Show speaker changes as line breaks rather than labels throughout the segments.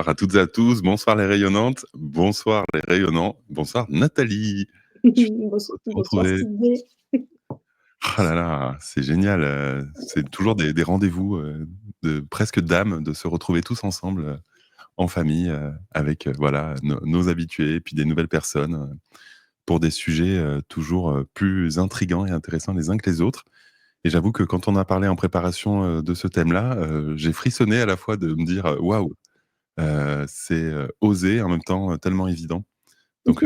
bonsoir à toutes et à tous, bonsoir les rayonnantes, bonsoir les rayonnants, bonsoir Nathalie. Je suis heureux de te
Bonsoir
retrouver.
Sydney.
Oh là là, c'est génial, c'est toujours des rendez-vous, de presque d'âme, de se retrouver tous ensemble, en famille, avec, voilà, nos habitués et puis des nouvelles personnes, pour des sujets, toujours, plus intrigants et intéressants les uns que les autres. Et j'avoue que quand on a parlé en préparation, de ce thème-là, j'ai frissonné à la fois de me dire: «Waouh!» C'est, osé, en même temps, tellement évident. Donc,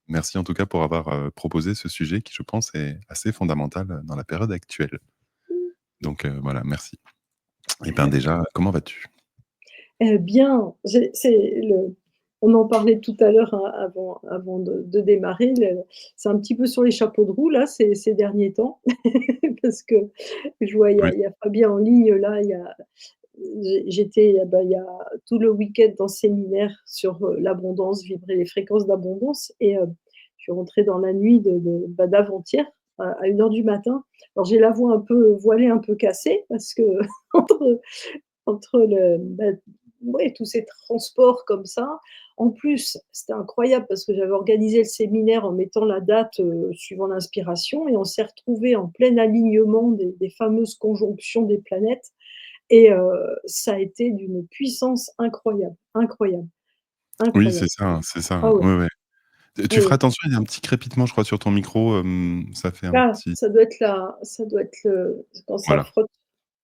merci en tout cas pour avoir, proposé ce sujet qui, je pense, est assez fondamental, dans la période actuelle. Donc, voilà, merci. Et ben, déjà, comment vas-tu?
Bien, c'est le on en parlait tout à l'heure, hein, avant de démarrer, c'est un petit peu sur les chapeaux de roue là, ces derniers temps. Parce que je vois,
Oui,
il y a Fabien en ligne là, j'étais, il y a tout le week-end en séminaire sur, l'abondance, vibrer les fréquences d'abondance et je suis rentrée dans la nuit d'avant-hier à 1 heure du matin. Alors j'ai la voix un peu voilée, un peu cassée parce que entre ouais, tous ces transports comme ça. En plus, c'était incroyable parce que j'avais organisé le séminaire en mettant la date, suivant l'inspiration et on s'est retrouvés en plein alignement des fameuses conjonctions des planètes et ça a été d'une puissance incroyable, incroyable,
oui, c'est
incroyable.
ça, c'est ça.
Ah ouais,
Ouais, ouais. Tu feras
oui.
attention, il y a un petit crépitement, je crois, sur ton micro, ça fait un
Là,
petit
ça doit être le quand ça
voilà.
frotte.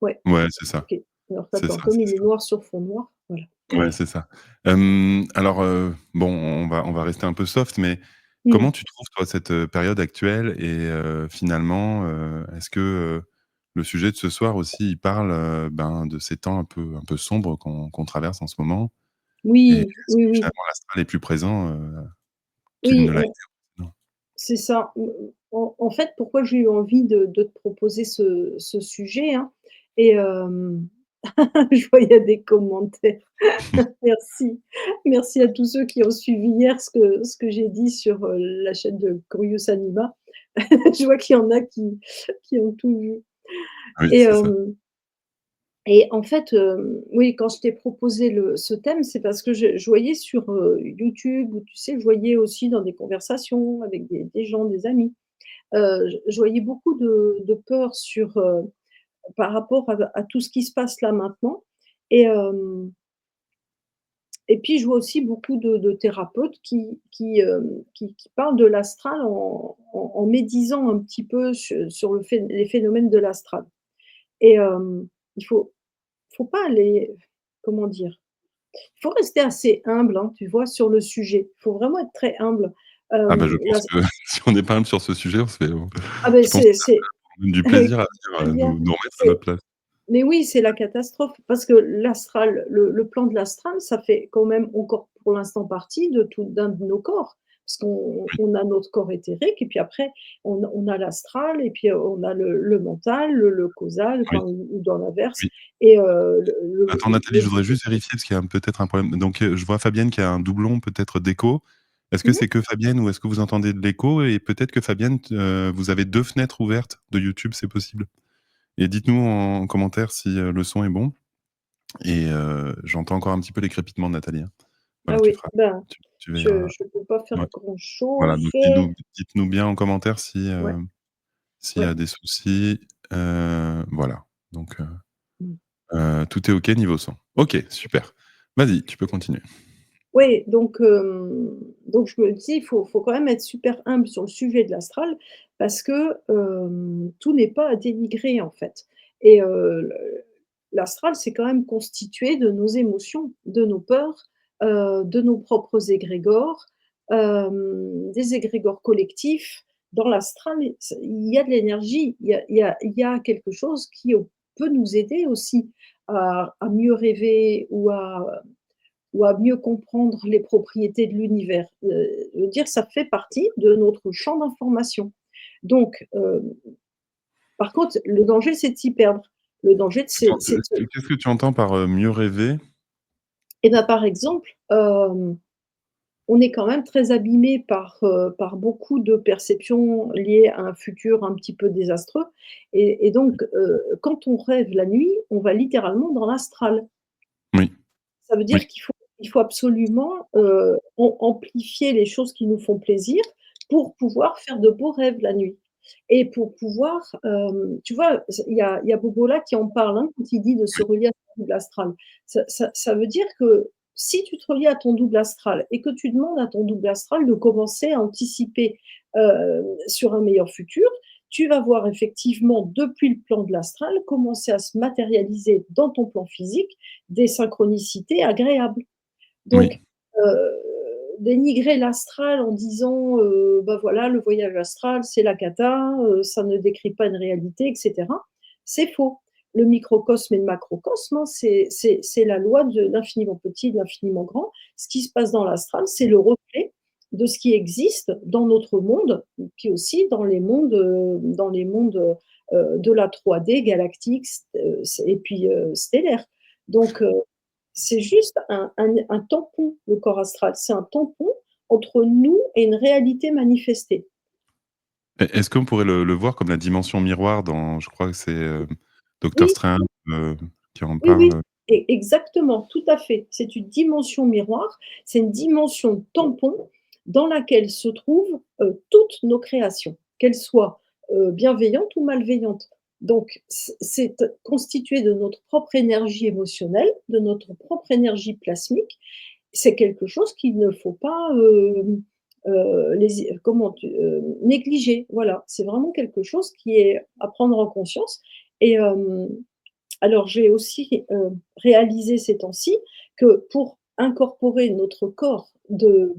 Ouais,
Ouais, c'est ça.
OK. Alors
C'est
attends,
ça,
comme
c'est
il est
ça.
noir sur fond noir, voilà.
Ouais, c'est ça. Alors, bon, on va rester un peu soft, mais
Mmh.
comment tu trouves, toi, cette, période actuelle et finalement, est-ce que, le sujet de ce soir aussi, il parle, ben, de ces temps un peu sombres qu'on traverse en ce moment? Et
Oui,
est-ce
oui,
que
oui.
finalement l'astral est plus présent, qu'il
Oui,
ne l'a été précédemment?
c'est ça. En fait, pourquoi j'ai eu envie de te proposer ce sujet, hein et je vois, il y a des commentaires. Merci. Merci à tous ceux qui ont suivi hier ce que j'ai dit sur, la chaîne de Curious Anima. Je vois qu'il y en a qui ont tout vu
Oui,
et
c'est ça.
en fait, oui, quand je t'ai proposé ce thème, c'est parce que je voyais sur, YouTube ou tu sais, je voyais aussi dans des conversations avec des gens, des amis. Je voyais beaucoup de peur sur, par rapport à tout ce qui se passe là maintenant et puis je vois aussi beaucoup de thérapeutes qui parlent de l'astral en médisant un petit peu sur les phénomènes de l'astral et il faut pas aller comment dire? Il faut rester assez humble, hein, tu vois, sur le sujet. Il faut vraiment être très humble.
Ah bah, je
La
pense que si on n'est pas humble sur ce sujet,
Ah beh,
je pense que ça
c'est
a même du
très
plaisir à venir,
bien.
nous remettre à notre
C'est
place.
Mais oui, c'est la catastrophe parce que l'astral, le plan de l'astral, ça fait quand même encore pour l'instant partie d'un de nos corps. Parce qu'on a notre corps éthérique et puis après on a l'astral et puis on a le mental, le causal,
Oui,
enfin ou dans l'inverse
oui.
et
Attends Nathalie, je voudrais juste vérifier parce qu'il y a peut-être un problème. Donc, je vois Fabienne qui a un doublon peut-être d'écho. Est-ce que
mmh
c'est que Fabienne ou est-ce que vous entendez de l'écho? Et peut-être que Fabienne, vous avez 2 fenêtres ouvertes de YouTube, c'est possible? Et dites-nous en commentaire si, le son est bon et j'entends encore un petit peu les crépitements de Nathalie, hein.
Ah
Voilà, tu
oui,
feras
ben,
tu
je
veilleras.
je peux pas faire
Ouais, voilà,
grand-chose.
donc dites-nous bien en commentaire si,
Ouais,
s'il y
ouais.
a des soucis, voilà. Donc,
Mmh.
tout est OK niveau son. OK, super. Vas-y, tu peux continuer.
Oui, donc je me dis, il faut quand même être super humble sur le sujet de l'astral parce que, tout n'est pas à dénigrer, en fait et l'astral, c'est quand même constitué de nos émotions, de nos peurs, de nos propres égrégores, des égrégores collectifs. Dans l'astral, il y a de l'énergie, il y a quelque chose qui, peut nous aider aussi à mieux rêver ou à mieux comprendre les propriétés de l'univers. Je veux dire, ça fait partie de notre champ d'information. Donc, par contre, le danger, c'est de s'y perdre. Le danger,
Attends,
c'est de se
qu'est-ce que tu entends par, mieux rêver?
et ben, par exemple, on est quand même très abîmé par beaucoup de perceptions liées à un futur un petit peu désastreux et donc, quand on rêve la nuit, on va littéralement dans l'astral.
Oui,
Ça veut dire
oui.
qu'il faut il faut absolument, amplifier les choses qui nous font plaisir pour pouvoir faire de beaux rêves la nuit et pour pouvoir, tu vois? Il y a Bobola qui en parle, hein, quand il dit de se relier à son double astral. Ça veut dire que si tu te relis à ton double astral et que tu demandes à ton double astral de commencer à anticiper, sur un meilleur futur, tu vas voir effectivement depuis le plan de l'astral commencer à se matérialiser dans ton plan physique des synchronicités agréables. Donc,
Oui,
heu, dénigrer l'astral en disant, bah, voilà, le voyage astral, c'est la cata, ça ne décrit pas une réalité et cetera, c'est faux. Le microcosme et le macrocosme, hein, c'est la loi de l'infiniment petit, de l'infiniment grand. Ce qui se passe dans l'astral, c'est le reflet de ce qui existe dans notre monde, puis aussi dans les mondes, de la 3D galactique, et puis, stellaire. Donc, c'est juste un tampon, le corps astral. C'est un tampon entre nous et une réalité manifestée.
est-ce qu'on pourrait le voir comme la dimension miroir dans, je crois que c'est, Doctor
Oui,
Strange, qui en
oui, oui,
parle?
exactement, tout à fait. C'est une dimension miroir, c'est une dimension tampon dans laquelle se trouvent, toutes nos créations, qu'elles soient, bienveillantes ou malveillantes. Donc c'est constitué de notre propre énergie émotionnelle, de notre propre énergie plasmique. C'est quelque chose qu'il ne faut pas, négliger. Voilà, c'est vraiment quelque chose qui est à prendre en conscience et alors j'ai aussi, réalisé ces temps-ci que pour incorporer notre corps de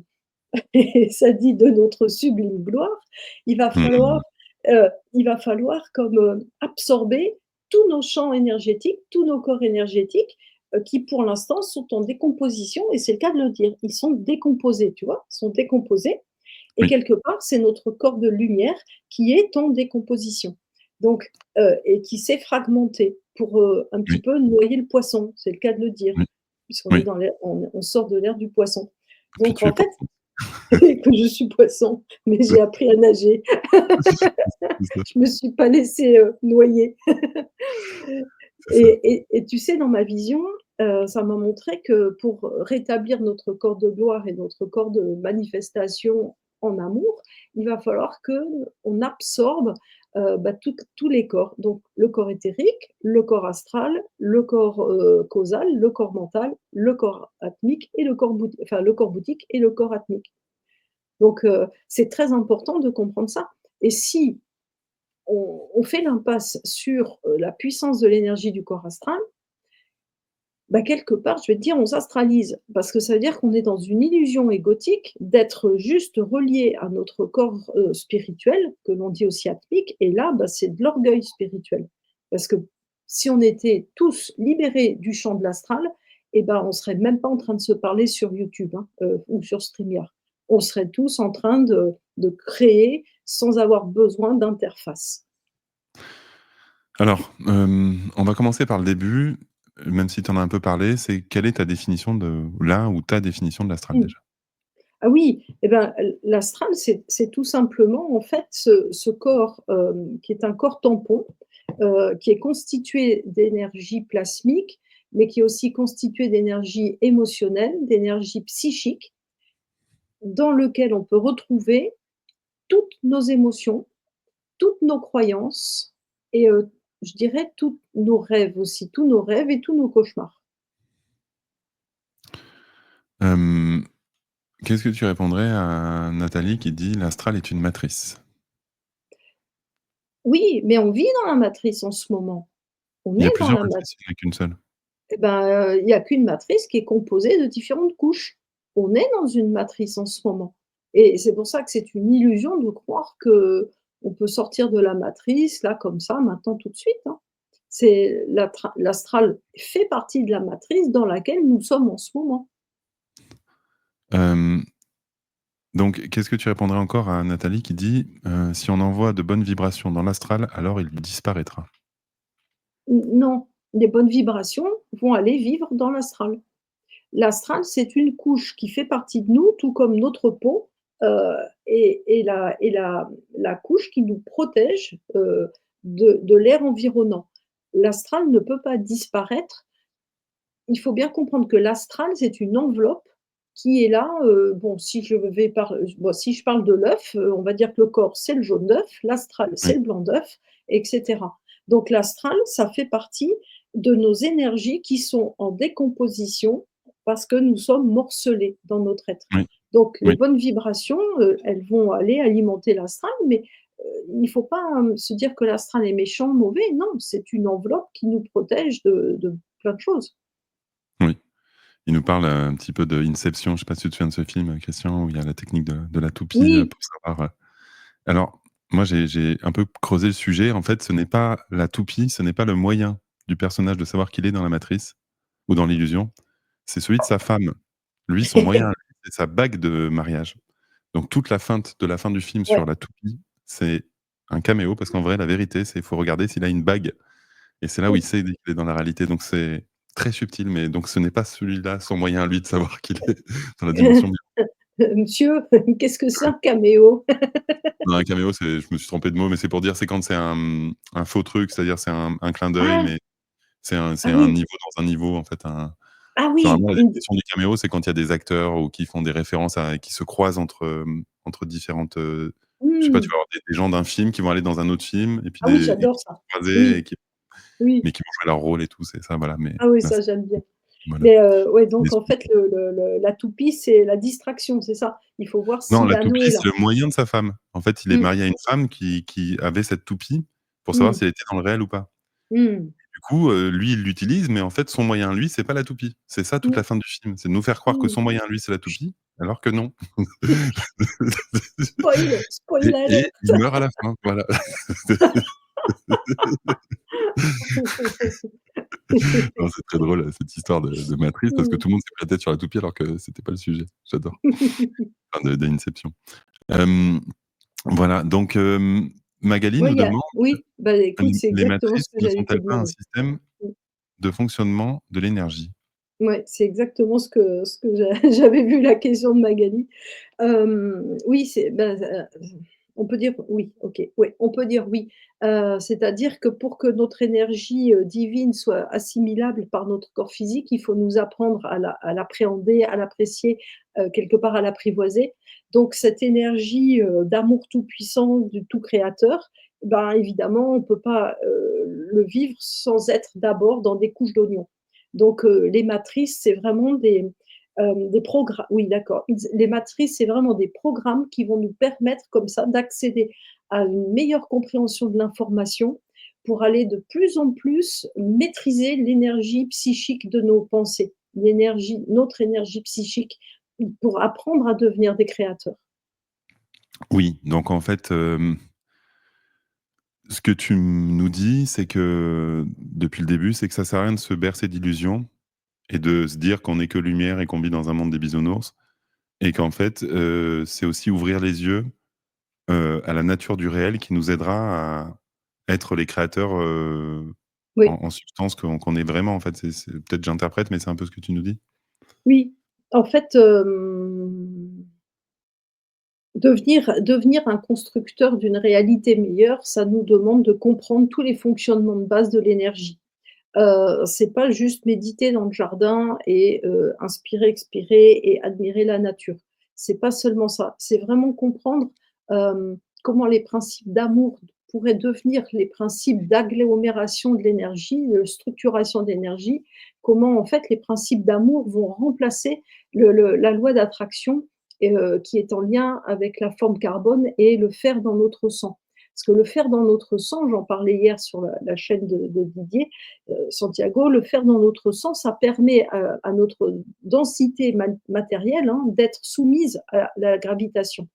et ça dit de notre sublime gloire, il va falloir,
Mmh.
il va falloir comme, absorber tous nos champs énergétiques, tous nos corps énergétiques, qui pour l'instant sont en décomposition et c'est le cas de le dire. Ils sont décomposés, tu vois? Ils sont décomposés et
Oui,
quelque part, c'est notre corps de lumière qui est en décomposition. Donc, et qui s'est fragmenté pour, un petit
oui,
peu noyer le poisson, c'est le cas de le dire,
oui,
puisqu'on est
oui.
dans l'ère on sort de l'ère du poisson.
Puis
Donc
tu es
en
pas
fait, que je suis poisson, mais j'ai appris à nager.
c'est ça,
Je me suis pas laissée, noyer.
c'est ça.
Et tu sais, dans ma vision, ça m'a montré que pour rétablir notre corps de gloire et notre corps de manifestation en amour, il va falloir qu'on absorbe, bah, tous les corps. Donc le corps éthérique, le corps astral, le corps, causal, le corps mental, le corps atmique et le corps bouddhique et le corps atmique. Donc c'est très important de comprendre ça et si on fait l'impasse sur, la puissance de l'énergie du corps astral, bah, quelque part, je vais te dire, on s'astralise. Parce que ça veut dire qu'on est dans une illusion égotique d'être juste relié à notre corps, spirituel, que l'on dit aussi atmique et là, bah, c'est de l'orgueil spirituel. Parce que si on était tous libérés du champ de l'astral et ben, on serait même pas en train de se parler sur YouTube, hein, ou sur StreamYard. On serait tous en train de créer sans avoir besoin d'interface.
Alors, on va commencer par le début, même si tu en as un peu parlé, c'est quelle est ta définition de ou ta définition de l'astral
Mmh.
déjà?
Ah oui, et ben, l'astral, c'est tout simplement, en fait, ce corps, qui est un corps tampon, qui est constitué d'énergie plasmique, mais qui est aussi constitué d'énergie émotionnelle, d'énergie psychique, dans lequel on peut retrouver toutes nos émotions, toutes nos croyances et je dirais tous nos rêves aussi, tous nos rêves et tous nos cauchemars.
Hem, Qu'est-ce que tu répondrais à Nathalie qui dit: «L'astral est une matrice»?
Oui, mais on vit dans la matrice en ce moment. On
Il y a
est dans
plusieurs
la matrice.
matrices, il n'y en a qu'une seule.
Et ben, il y a qu'une matrice qui est composée de différentes couches. On est dans une matrice en ce moment et c'est pour ça que c'est une illusion de croire qu'on peut sortir de la matrice là, comme ça, maintenant, tout de suite, hein. C'est l'astral fait partie de la matrice dans laquelle nous sommes en ce moment.
Hem, donc qu'est-ce que tu répondrais encore à Nathalie qui dit: «Si on envoie de bonnes vibrations dans l'astral, alors il disparaîtra»?
N non, les bonnes vibrations vont aller vivre dans l'astral. L'astral, c'est une couche qui fait partie de nous, tout comme notre peau, heu et la couche qui nous protège, de l'air environnant. L'astral ne peut pas disparaître, il faut bien comprendre que l'astral, c'est une enveloppe qui est là, bon, si je parle de l'œuf, on va dire que le corps, c'est le jaune d'œuf, l'astral, c'est
Oui,
le blanc d'œuf, et cetera. Donc l'astral, ça fait partie de nos énergies qui sont en décomposition parce que nous sommes morcelés dans notre être.
oui,
Donc les
oui,
bonnes vibrations, elles vont aller alimenter l'astral, mais il ne faut pas, se dire que l'astral est méchant, mauvais. Non, c'est une enveloppe qui nous protège de plein de choses.
oui. Il nous parle, un petit peu de Inception, je sais pas si tu te souviens de ce film, Christian, où il y a la technique de la toupie,
Oui,
pour savoir, alors moi j'ai un peu creusé le sujet. En fait, ce n'est pas la toupie, ce n'est pas le moyen du personnage de savoir qu'il est dans la matrice ou dans l'illusion, c'est celui de sa femme. Lui, son moyen à lui, c'est sa bague de mariage. Donc toute la feinte de la fin du film sur
ouais.
la toupie, c'est un caméo parce qu'en vrai, la vérité, c'est il faut regarder s'il a une bague et c'est là où il
Oui.
sait qu'il est dans la réalité. Donc c'est très subtil, mais donc ce n'est pas celui-là son moyen à lui de savoir qu'il est dans la dimension.
Monsieur, qu'est-ce que c'est un caméo?
Non, un caméo, c'est je me suis trompé de mot, mais c'est pour dire, c'est quand c'est un faux truc, c'est-à-dire c'est un clin d'œil,
Ah!
mais c'est
Ah
un
oui,
niveau dans un niveau, en fait, un
ah oui,
généralement, la
une
définition du caméo, c'est quand il y a des acteurs ou qui font des références à qui se croisent entre, entre différentes, je sais pas, tu
mmh.
vas avoir des gens d'un film qui vont aller dans un autre film et puis
Ah oui,
des et
j'adore
qui se sont
ça.
croisés
Oui,
et qui
oui.
mais qui vont jouer leur rôle et tout, c'est ça, voilà, mais
Ah oui,
là,
ça
c'est
j'aime bien.
voilà.
Mais ouais,
Mais
donc en fait, la toupie, c'est la distraction, c'est ça? Il faut voir
non,
si
la
l'anneau
toupie,
est là.
c'est le moyen de sa femme. En fait, il est
Mmh,
marié à une femme qui avait cette toupie pour savoir
mmh,
si elle était dans le réel ou pas.
mmh,
Du coup, lui, il l'utilise, mais en fait, son moyen à lui, c'est pas la toupie. C'est ça toute
mmh,
la fin du film, c'est de nous faire croire que
mmh.
son moyen à lui, c'est la
Chut,
toupie, alors que non.
spoil
Et
alert!
il meurt à la fin, voilà. Non, c'est très drôle, cette histoire de matrice parce que
Mmh.
tout le monde s'est pris la tête sur la toupie alors que c'était pas le sujet. J'adore. Enfin de Inception. Hem, voilà, donc Magali
Ouais,
nous
il y a
demande:
oui, bah, écoute, c'est
«Les
exactement ce
matrices
que
ne
j'allais te
sont-elles pas un
demander.
système
Mmh.
de fonctionnement de l'énergie?»
Ouais, c'est exactement ce que j'avais vu la question de Magali. Oui, on peut dire oui, OK, ouais, on peut dire oui. C'est-à-dire que pour que notre énergie, divine soit assimilable par notre corps physique, il faut nous apprendre à l'appréhender, à l'apprécier, quelque part à l'apprivoiser. Donc cette énergie, d'amour tout-puissant du tout créateur, ben, évidemment, on peut pas, le vivre sans être d'abord dans des couches d'oignons. Donc les matrices, c'est vraiment des programmes. Oui, d'accord. Les matrices, c'est vraiment des programmes qui vont nous permettre comme ça d'accéder à une meilleure compréhension de l'information pour aller de plus en plus maîtriser l'énergie psychique de nos pensées, notre énergie psychique pour apprendre à devenir des créateurs.
Oui, donc en fait, ce que tu nous dis, c'est que depuis le début, c'est que ça sert à rien de se bercer d'illusions et de se dire qu'on n'est que lumière et qu'on vit dans un monde des bisounours et qu'en fait, c'est aussi ouvrir les yeux, à la nature du réel qui nous aidera à être les créateurs,
Oui,
en substance qu'on est vraiment, en fait. C'est peut-être j'interprète, mais c'est un peu ce que tu nous dis?
oui. En fait, devenir un constructeur d'une réalité meilleure, ça nous demande de comprendre tous les fonctionnements de base de l'énergie. C'est pas juste méditer dans le jardin et inspirer, expirer et admirer la nature. C'est pas seulement ça. C'est vraiment comprendre, comment les principes d'amour pourraient devenir les principes d'agglomération de l'énergie, de structuration de l'énergie. Comment, en fait, les principes d'amour vont remplacer la loi d'attraction et qui est en lien avec la forme carbone et le fer dans notre sang. Parce que le fer dans notre sang, j'en parlais hier sur la chaîne de Didier, Santiago, le faire dans notre sang, ça permet à notre densité matérielle hein, d'être soumise à la gravitation,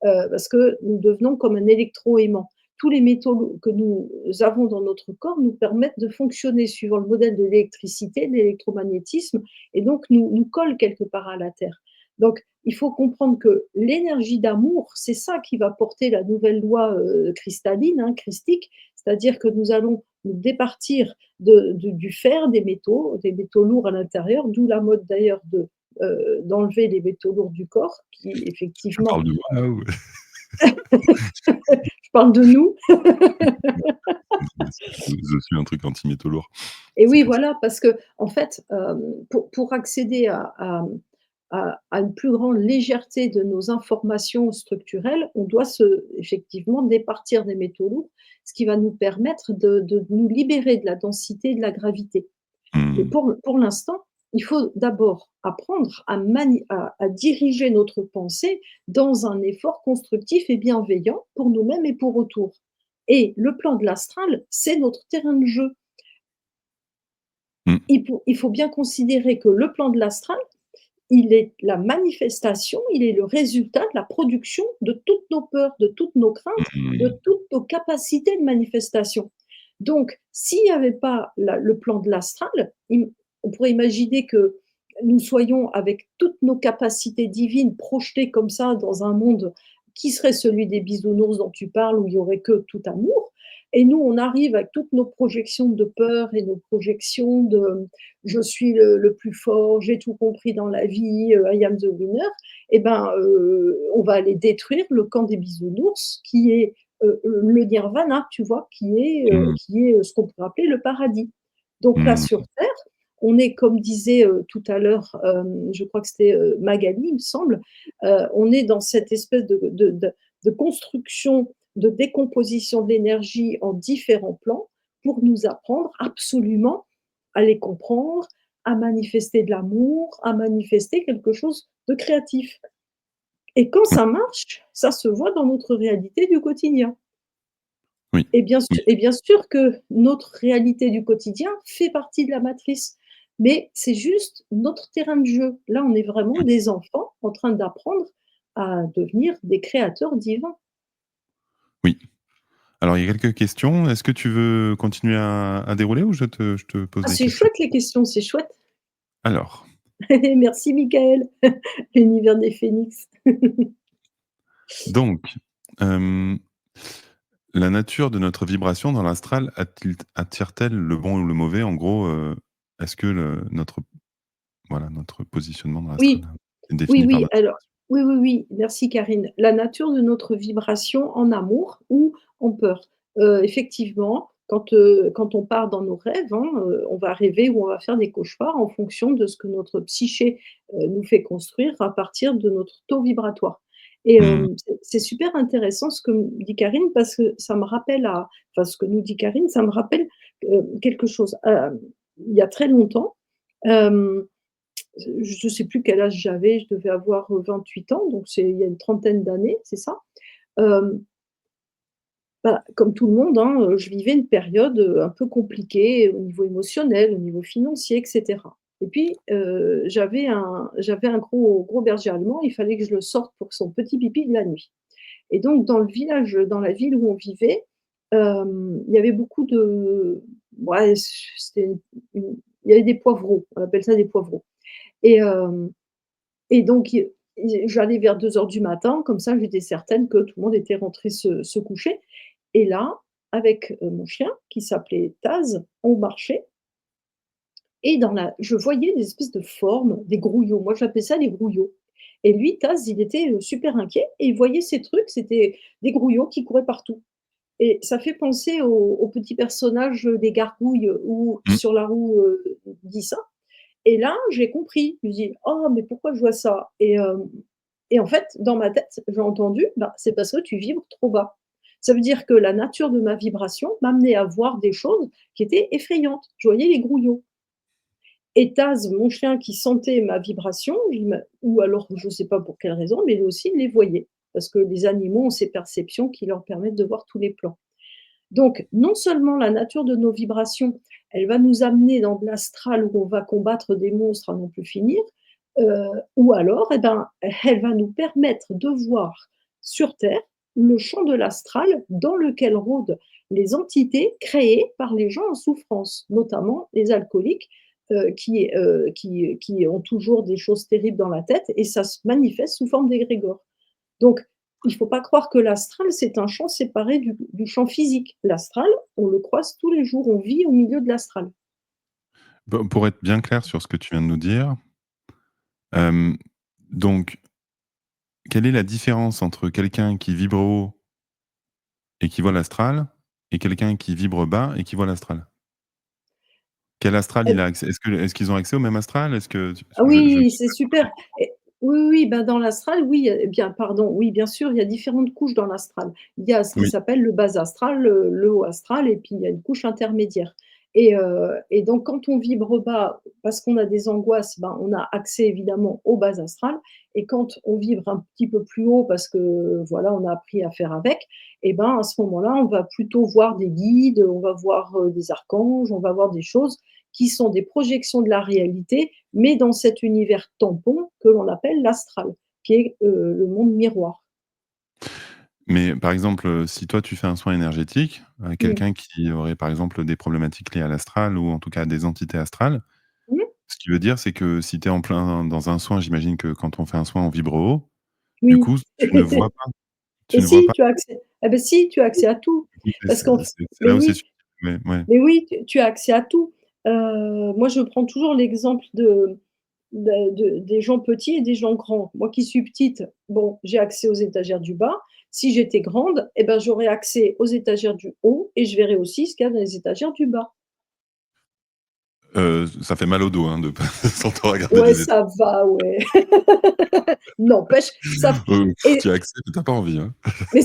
parce que nous devenons comme un électroaimant. Tous les métaux que nous avons dans notre corps nous permettent de fonctionner suivant le modèle de l'électricité, de l'électromagnétisme, et donc nous collent quelque part à la Terre. Donc, il faut comprendre que l'énergie d'amour, c'est ça qui va porter la nouvelle loi cristalline, hein, christique, c'est-à-dire que nous allons nous départir du fer, des métaux lourds à l'intérieur, d'où la mode d'ailleurs d'enlever les métaux lourds du corps, qui
Tu
effectivement
parles de moi, là, ou?
je parle de nous.
Je suis un truc anti-métaux lourds,
Et
c'est
oui,
pour ça.
voilà, parce que en fait, pour accéder à une plus grande légèreté de nos informations structurelles, on doit effectivement départir des métaux lourds, ce qui va nous permettre de nous libérer de la densité et de la gravité. Mais
Mmh.
pour l'instant, il faut d'abord apprendre à diriger notre pensée dans un effort constructif et bienveillant pour nous-mêmes et pour autour. Et le plan de l'astral, c'est notre terrain de jeu.
Mmh.
Il faut bien considérer que le plan de l'astral, il est la manifestation, il est le résultat de la production de toutes nos peurs, de toutes nos craintes,
Mmh.
de toutes nos capacités de manifestation. Donc, s'il n'y avait pas le plan de l'astral, on pourrait imaginer que nous soyons avec toutes nos capacités divines projetées comme ça dans un monde qui serait celui des bisounours dont tu parles, où il n'y aurait que tout amour. Et nous, on arrive avec toutes nos projections de peur et nos projections de je suis le plus fort, j'ai tout compris dans la vie, I am the winner, et ben, on va aller détruire le camp des bisounours qui est le nirvana, tu vois,
Mmh.
qui est ce qu'on pourrait appeler le paradis. Donc là,
Mmh.
sur Terre, on est, comme disait tout à l'heure, je crois que c'était Magali, il me semble, on est dans cette espèce de construction, de décomposition de l'énergie en différents plans pour nous apprendre absolument à les comprendre, à manifester de l'amour, à manifester quelque chose de créatif. Et quand
Oui,
ça marche, ça se voit dans notre réalité du quotidien.
oui, oui.
Et bien sûr que notre réalité du quotidien fait partie de la matrice, mais c'est juste notre terrain de jeu. Là, on est vraiment des enfants en train d'apprendre à devenir des créateurs divins.
Oui. Alors il y a quelques questions. Est-ce que tu veux continuer à dérouler ou je te pose
Ah,
des
c'est
questions?
chouette les questions, c'est chouette.
Alors,
Merci Michael, l'univers des phénix.
donc, hem, la nature de notre vibration dans l'astral attire-t-elle le bon ou le mauvais? En gros, est-ce que notre positionnement dans l'astral
Oui,
est
oui,
défini par
oui,
notre
alors
vibration?
oui, oui, oui, merci Karine. La nature de notre vibration en amour ou en peur. Effectivement, quand on part dans nos rêves, hein, on va rêver ou on va faire des cauchemars en fonction de ce que notre psyché, nous fait construire à partir de notre taux vibratoire. Et
Mmh.
c'est super intéressant ce que me dit Karine parce que ça me rappelle enfin ce que nous dit Karine, ça me rappelle, quelque chose. Il y a très longtemps, hem je ne sais plus quel âge j'avais, je devais avoir 28 ans, donc c'est il y a une trentaine d'années, c'est ça. Hem, Bah, comme tout le monde, hein, je vivais une période, un peu compliquée au niveau émotionnel, au niveau financier et cetera. Et puis, j'avais un gros berger allemand, il fallait que je le sorte pour son petit pipi de la nuit. Et donc dans le village, dans la ville où on vivait, il y avait beaucoup de ouais, c'était une il y avait des poivreaux, on appelle ça des poivreaux. Et donc j'allais vers 2 heures du matin, comme ça j'étais certaine que tout le monde était rentré se coucher. Et là, avec, mon chien qui s'appelait Taz, on marchait et je voyais des espèces de formes, des grouillots. Moi j'appelais ça les grouillots. Et lui, Taz, il était, super inquiet et il voyait ces trucs, c'était des grouillots qui couraient partout. Et ça fait penser au petit personnage, des Gargouilles, ou
Mmh.
Sur la roue, d'Issa. Et là, j'ai compris. Je me dis: «Oh, mais pourquoi je vois ça?» Et en fait, dans ma tête, j'ai entendu: «Bah, c'est parce que tu vibres trop bas». Ça veut dire que la nature de ma vibration m'amenait à voir des choses qui étaient effrayantes. Je voyais les grouillots. Et Taz, mon chien qui sentait ma vibration, ou alors je ne sais pas pour quelle raison, mais lui aussi il les voyait. Parce que les animaux ont ces perceptions qui leur permettent de voir tous les plans. Donc, non seulement la nature de nos vibrations, elle va nous amener dans de l'astral où on va combattre des monstres à n'en plus finir, ou alors, eh ben, elle va nous permettre de voir sur Terre le champ de l'astral dans lequel rôdent les entités créées par les gens en souffrance, notamment les alcooliques, qui ont toujours des choses terribles dans la tête et ça se manifeste sous forme d'égrégore. Donc, il ne faut pas croire que l'astral, c'est un champ séparé du champ physique. L'astral, on le croise tous les jours, on vit au milieu de l'astral.
Pour être bien clair sur ce que tu viens de nous dire, hem, donc quelle est la différence entre quelqu'un qui vibre haut et qui voit l'astral et quelqu'un qui vibre bas et qui voit l'astral? Quel astral il
Et
a accès? Est-ce qu'ils ont accès au même astral? Est-ce que tu
ah
je
oui,
me suis
c'est
pas trop
super et oui, oui, oui, ben, dans l'astral, oui, bien pardon, oui, bien sûr, il y a différentes couches dans l'astral. Il y a ce qui
oui,
s'appelle le bas astral, le haut astral et puis il y a une couche intermédiaire et donc quand on vibre bas, parce qu'on a des angoisses, ben, on a accès évidemment au bas astral et quand on vibre un petit peu plus haut parce que, voilà, on a appris à faire avec et ben, à ce moment-là, on va plutôt voir des guides, on va voir, des archanges, on va voir des choses qui sont des projections de la réalité, mais dans cet univers tampon que l'on appelle l'astral, qui est, le monde miroir.
mais par exemple, si toi tu fais un soin énergétique à
Mmh.
quelqu'un qui aurait par exemple des problématiques liées à l'astral ou en tout cas à des entités astrales,
Mmh.
ce qui veut dire c'est que si tu es en plein dans un soin, j'imagine que quand on fait un soin, on vibre haut, du
Oui.
coup tu ne vois pas tu
Et
ne vois
si,
pas
tu as accès si, tu as accès à tout.
du coup
Parce qu'en f
c'est
mais
là où c'est
oui,
subtil. Ouais.
mais oui, tu as accès à tout. Moi, je prends toujours l'exemple des gens petits et des gens grands. Moi qui suis petite, bon, j'ai accès aux étagères du bas. Si j'étais grande et ben, j'aurais accès aux étagères du haut et je verrais aussi ce qu'il y a dans les étagères du bas.
Ça fait mal au dos, hein, de pas sans te regarder
Ouais,
les étoiles.
ça va, ouais. N'empêche, ça
Tu
et
as accès, mais tu as pas envie, hein.
mais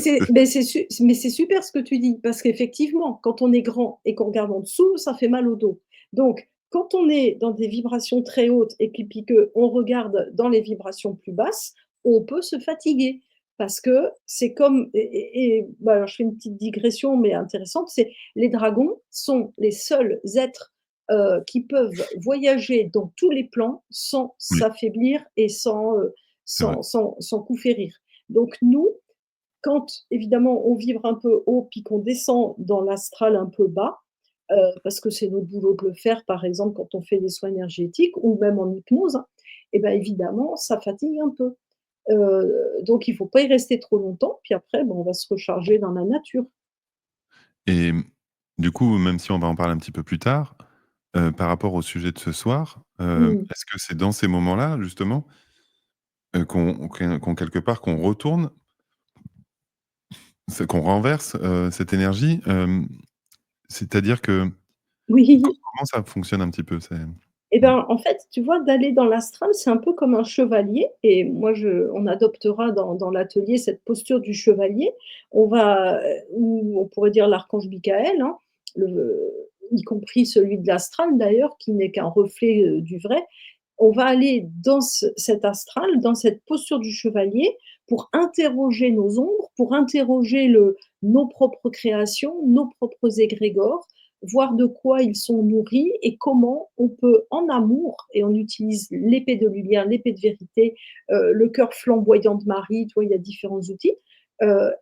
c'est super ce que tu dis, parce qu'effectivement, quand on est grand et qu'on regarde en dessous, ça fait mal au dos. Donc, quand on est dans des vibrations très hautes et puis qu'on regarde dans les vibrations plus basses, on peut se fatiguer. Parce que c'est comme bah, alors je fais une petite digression, mais intéressante, c'est les dragons sont les seuls êtres, qui peuvent voyager dans tous les plans sans
Oui,
s'affaiblir et
c'est vrai.
sans coup férir. Donc nous, quand évidemment on vibre un peu haut, puis qu'on descend dans l'astral un peu bas, parce que c'est notre boulot de le faire, par exemple, quand on fait des soins énergétiques ou même en hypnose, hein, et ben évidemment, ça fatigue un peu. Donc il ne faut pas y rester trop longtemps, puis après, ben, on va se recharger dans la nature.
Et du coup, même si on va en parler un petit peu plus tard, par rapport au sujet de ce soir,
Mmh.
est-ce que c'est dans ces moments-là, justement, qu'on quelque part, qu'on retourne, c'est qu'on renverse, cette énergie? C'est-à-dire que
Oui.
comment ça fonctionne un petit peu? C'est
Et
mmh,
ben, en fait, tu vois, d'aller dans l'astral, c'est un peu comme un chevalier et moi je on adoptera dans l'atelier cette posture du chevalier. On va, ou on pourrait dire l'archange Michael, hein, y compris celui de l'astral d'ailleurs, qui n'est qu'un reflet, du vrai. On va aller dans cet astral, dans cette posture du chevalier pour interroger nos ombres, pour interroger nos propres créations, nos propres égrégores, voir de quoi ils sont nourris et comment on peut, en amour, et on utilise l'épée de lumière, l'épée de vérité, le cœur flamboyant de Marie, tu vois, il y a différents outils,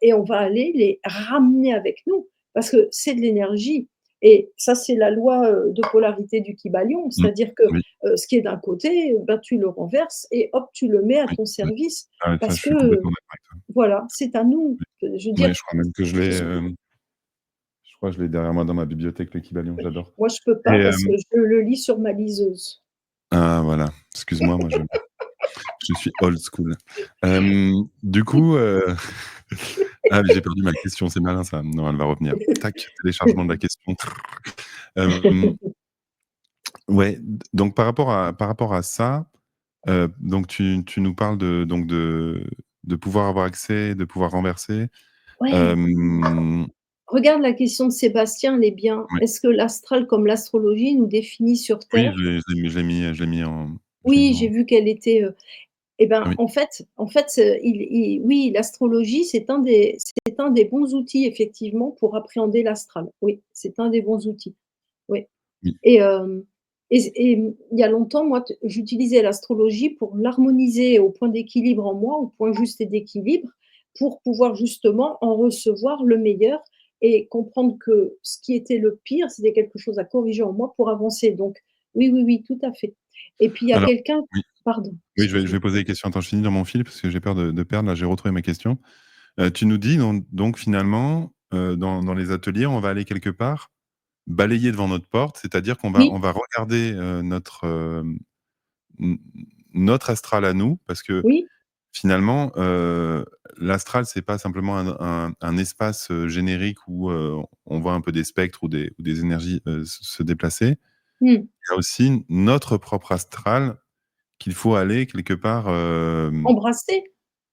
et on va aller les ramener avec nous parce que c'est de l'énergie. Et ça, c'est la loi de polarité du Kybalion,
mmh,
c'est-à-dire que
oui,
ce qui est d'un côté, ben, tu le renverses et hop, tu le mets à
oui,
ton
mmh.
service
Ah ouais, ça,
parce
je suis
que,
complètement d'accord avec toi.
voilà, c'est à nous. Je veux
Oui,
dire,
je crois même que je l'ai, je crois que je l'ai derrière moi dans ma bibliothèque, le Kybalion, j'adore.
moi, je peux
Et
pas parce que je le lis sur ma liseuse.
ah voilà, excuse-moi, moi je suis old school. Du coup, ah mais j'ai perdu ma question, c'est malin ça. Non, elle va revenir. Tac, téléchargement de la question. Hem, ouais, donc par rapport à ça, donc tu nous parles de pouvoir avoir accès, de pouvoir renverser.
Ouais,
Hem,
regarde la question de Sébastien, elle est bien.
ouais,
Est-ce que l'astral, comme l'astrologie, nous définit sur
oui,
terre?
je l'ai
Oui,
mis
j'ai
en
vu qu'elle était, et ben,
oui,
en fait, oui, l'astrologie, c'est un des bons outils effectivement pour appréhender l'astral. Oui, c'est un des bons outils. Oui.
oui.
Et il y a longtemps, moi, j'utilisais l'astrologie pour l'harmoniser au point d'équilibre en moi, au point juste et d'équilibre, pour pouvoir justement en recevoir le meilleur et comprendre que ce qui était le pire, c'était quelque chose à corriger en moi pour avancer. Donc oui, oui, oui, tout à fait. Et puis il y a
Alors
quelqu'un,
oui,
pardon,
oui, je vais
excuse-moi.
poser des questions. Attends, je finis dans mon fil parce que j'ai peur de perdre. Là, j'ai retrouvé ma question. Tu nous dis donc finalement, dans les ateliers, on va aller quelque part, balayer devant notre porte, c'est-à-dire qu'on va
Oui,
on va regarder, n notre astral à nous parce que
oui,
finalement, l'astral, c'est pas simplement un espace, générique où, on voit un peu des spectres ou des énergies, se déplacer.
Mmh.
Il y a aussi notre propre astral qu'il faut aller quelque part,
Embrasser,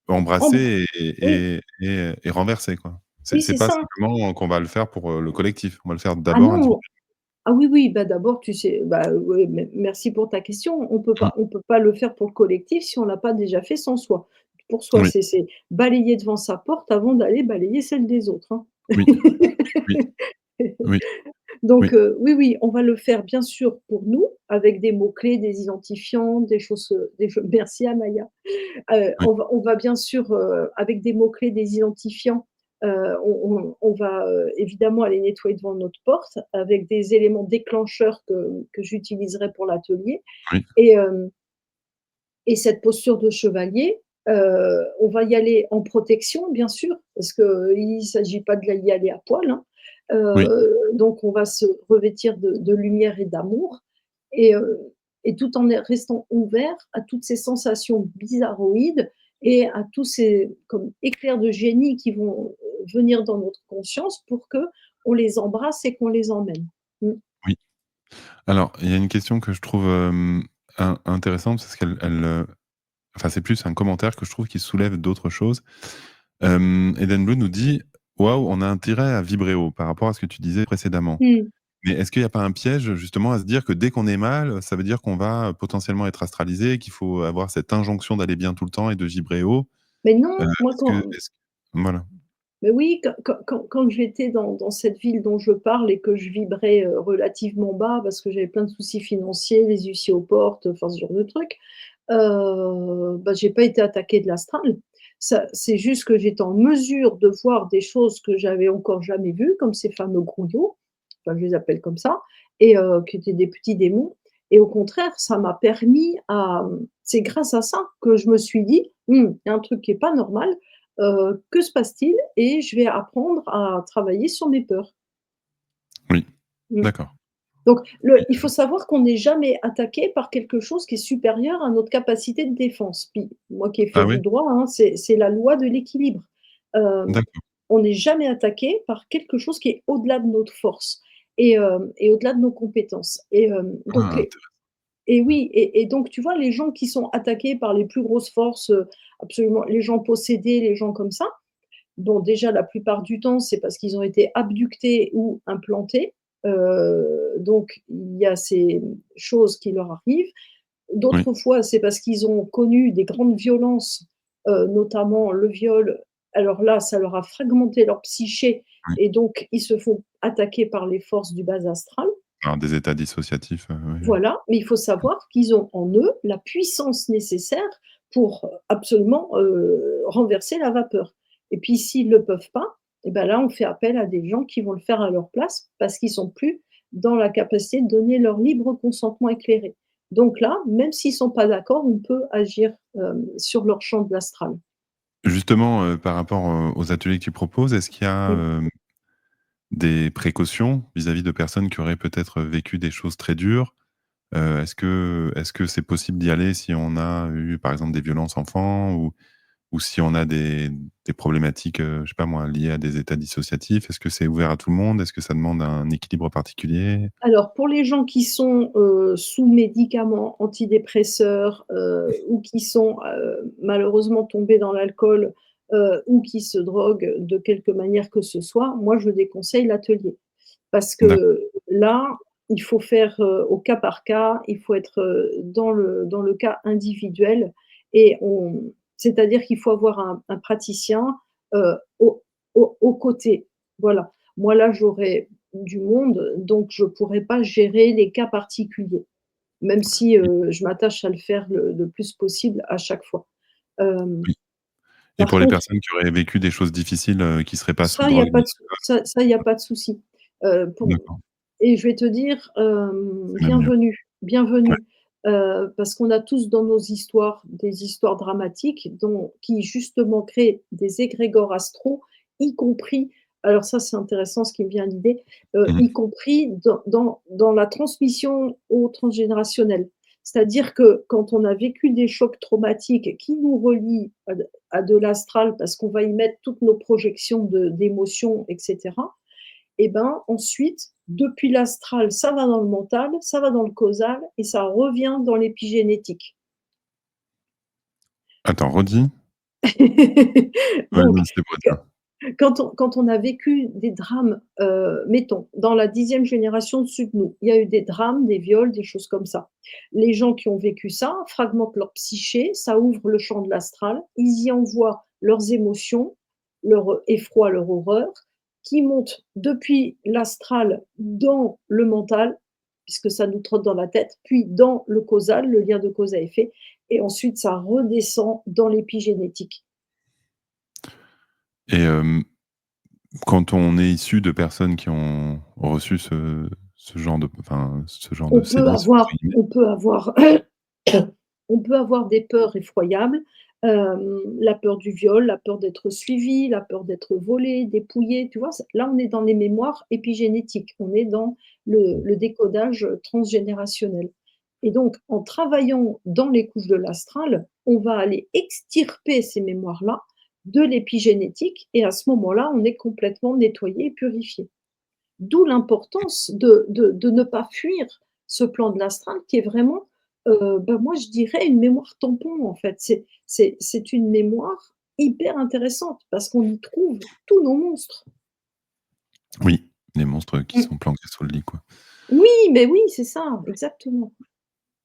embr
embrasser
oui,
et renverser, quoi.
oui,
C'est
c'est
pas
ça.
simplement qu'on va le faire pour, le collectif. On va le faire
Ah
d'abord individuellement.
non! Ah oui, oui, bah, d'abord, tu sais, bah, ouais, merci pour ta question.
Mmh.
On peut pas le faire pour le collectif si on l'a pas déjà fait sans soi. Pour soi,
Oui,
c'est balayer devant sa porte avant d'aller balayer celle des autres, hein.
oui, oui, oui, oui,
Donc oui, oui, on va le faire bien sûr pour nous, avec des mots-clés, des identifiants, des choses merci à Maya.
oui,
On va bien sûr, avec des mots-clés, des identifiants, on va, évidemment aller nettoyer devant notre porte avec des éléments déclencheurs que j'utiliserai pour l'atelier
oui,
et et cette posture de chevalier, on va y aller en protection bien sûr, parce qu'il ne s'agit pas de y aller à poil, hein.
oui,
Donc on va se revêtir de lumière et d'amour et tout en restant ouvert à toutes ces sensations bizarroïdes et à tous ces comme éclairs de génie qui vont, venir dans notre conscience pour qu'on les embrasse et qu'on les emmène. Mmh.
oui. Alors, il y a une question que je trouve, intéressante parce enfin, c'est plus un commentaire que je trouve qui soulève d'autres choses. Eden Blue nous dit: «Waouh, on a intérêt à vibrer haut», par rapport à ce que tu disais précédemment.
Mmh.
Mais est-ce qu'il y a pas un piège justement à se dire que dès qu'on est mal, ça veut dire qu'on va potentiellement être astralisé, qu'il faut avoir cette injonction d'aller bien tout le temps et de vibrer haut?
Mais non, moi
Est-ce que
quand
est-ce voilà.
Mais oui, quand j'étais dans cette ville dont je parle et que je vibrais, relativement bas parce que j'avais plein de soucis financiers, les huissiers aux portes, enfin ce genre de trucs, bah, j'ai pas été attaquée de l'astral. Ça c'est juste que j'étais en mesure de voir des choses que j'avais encore jamais vues, comme ces fameux grouillots, enfin je les appelle comme ça et qui étaient des petits démons et au contraire, ça m'a permis c'est grâce à ça que je me suis dit: «Mmh, il y a un truc qui est pas normal, que se passe-t-il?» Et je vais apprendre à travailler sur mes peurs.
Oui,
Mmh.
d'accord.
Donc il faut savoir qu'on n'est jamais attaqué par quelque chose qui est supérieur à notre capacité de défense. Puis moi qui ai fait
Ah
du
oui?
droit, hein, c'est la loi de l'équilibre. Hem,
D'accord.
on n'est jamais attaqué par quelque chose qui est au-delà de notre force et au-delà de nos compétences
Ah,
et oui et donc tu vois, les gens qui sont attaqués par les plus grosses forces, absolument les gens possédés, les gens comme ça, bon, déjà, la plupart du temps, c'est parce qu'ils ont été abductés ou implantés. Donc il y a ces choses qui leur arrivent.
oui,
D'autres fois, c'est parce qu'ils ont connu des grandes violences, notamment le viol. Alors là, ça leur a fragmenté leur psyché
oui.
et donc ils se font attaquer par les forces du bas astral.
Alors des états dissociatifs, oui, oui.
Voilà, mais il faut savoir qu'ils ont en eux la puissance nécessaire pour, absolument, renverser la vapeur et puis s'ils le peuvent pas et ben là, on fait appel à des gens qui vont le faire à leur place parce qu'ils sont plus dans la capacité de donner leur libre consentement éclairé. Donc là, même s'ils sont pas d'accord, on peut agir, sur leur champ de l'astral.
Justement, par rapport, aux ateliers que tu proposes, est-ce qu'il y a,
Mmh.
des précautions vis-à-vis de personnes qui auraient peut-être vécu des choses très dures? Est-ce que c'est possible d'y aller si on a eu, par exemple, des violences enfants ou si on a des problématiques, je sais pas moi, liées à des états dissociatifs? Est-ce que c'est ouvert à tout le monde? Est-ce que ça demande un équilibre particulier?
Alors pour les gens qui sont, sous médicaments antidépresseurs, ou qui sont, malheureusement tombés dans l'alcool, ou qui se droguent de quelque manière que ce soit, moi je déconseille l'atelier. Parce
D'accord,
que là, il faut faire, au cas par cas, il faut être, dans le cas individuel et on c'est-à-dire qu'il faut avoir un praticien, au aux côtés. Voilà. Moi là, j'aurais du monde, donc je pourrais pas gérer les cas particuliers, même si,
oui,
je m'attache à le faire le plus possible à chaque fois. Hem,
oui, et
Par
pour les
contre,
personnes qui auraient vécu des choses difficiles, qui seraient pas sous
ça, il y a
drogue
pas
ni
de sou ça, il y a pas de souci. Pour
d'accord,
Et je vais te dire,
c'est même mieux.
bienvenue,
Ouais,
bienvenue, parce qu'on a tous dans nos histoires des histoires dramatiques qui justement créent des égrégores astraux, y compris alors ça c'est intéressant ce qui me vient à l'idée,
mmh,
y compris dans la transmission au transgénérationnel. C'est-à-dire que quand on a vécu des chocs traumatiques qui nous relient à de l'astral, parce qu'on va y mettre toutes nos projections d'émotions, et cetera, et ben, ensuite, depuis l'astral, ça va dans le mental, ça va dans le causal et ça revient dans l'épigénétique.
Attends, redis? Ouais,
Donc
non, c'était pas ça.
quand on a vécu des drames, mettons, dans la 10e génération dessus de nous, il y a eu des drames, des viols, des choses comme ça. Les gens qui ont vécu ça fragmentent leur psyché, ça ouvre le champ de l'astral, ils y envoient leurs émotions, leur effroi, leur horreur, qui montent depuis l'astral dans le mental, puisque ça nous trotte dans la tête, puis dans le causal, le lien de cause à effet, et ensuite ça redescend dans l'épigénétique.
Et quand on est issu de personnes qui ont reçu ce genre de enfin, ce genre de
On peut
«sévices» entre
avoir
guillemets.
on peut avoir on peut avoir des peurs effroyables, la peur du viol, la peur d'être suivi, la peur d'être volé, dépouillé, tu vois? C'est là, on est dans les mémoires épigénétiques, on est dans le décodage, transgénérationnel et donc en travaillant dans les couches de l'astral, on va aller extirper ces mémoires-là de l'épigénétique et à ce moment-là, on est complètement nettoyé et purifié. D'où l'importance de ne pas fuir ce plan de l'astral qui est vraiment, bah, moi je dirais une mémoire tampon en fait. C'est une mémoire hyper intéressante parce qu'on y trouve tous nos monstres.
Oui, les monstres qui
Mmh.
sont planqués sous le lit, quoi.
Oui, mais oui, c'est ça, exactement.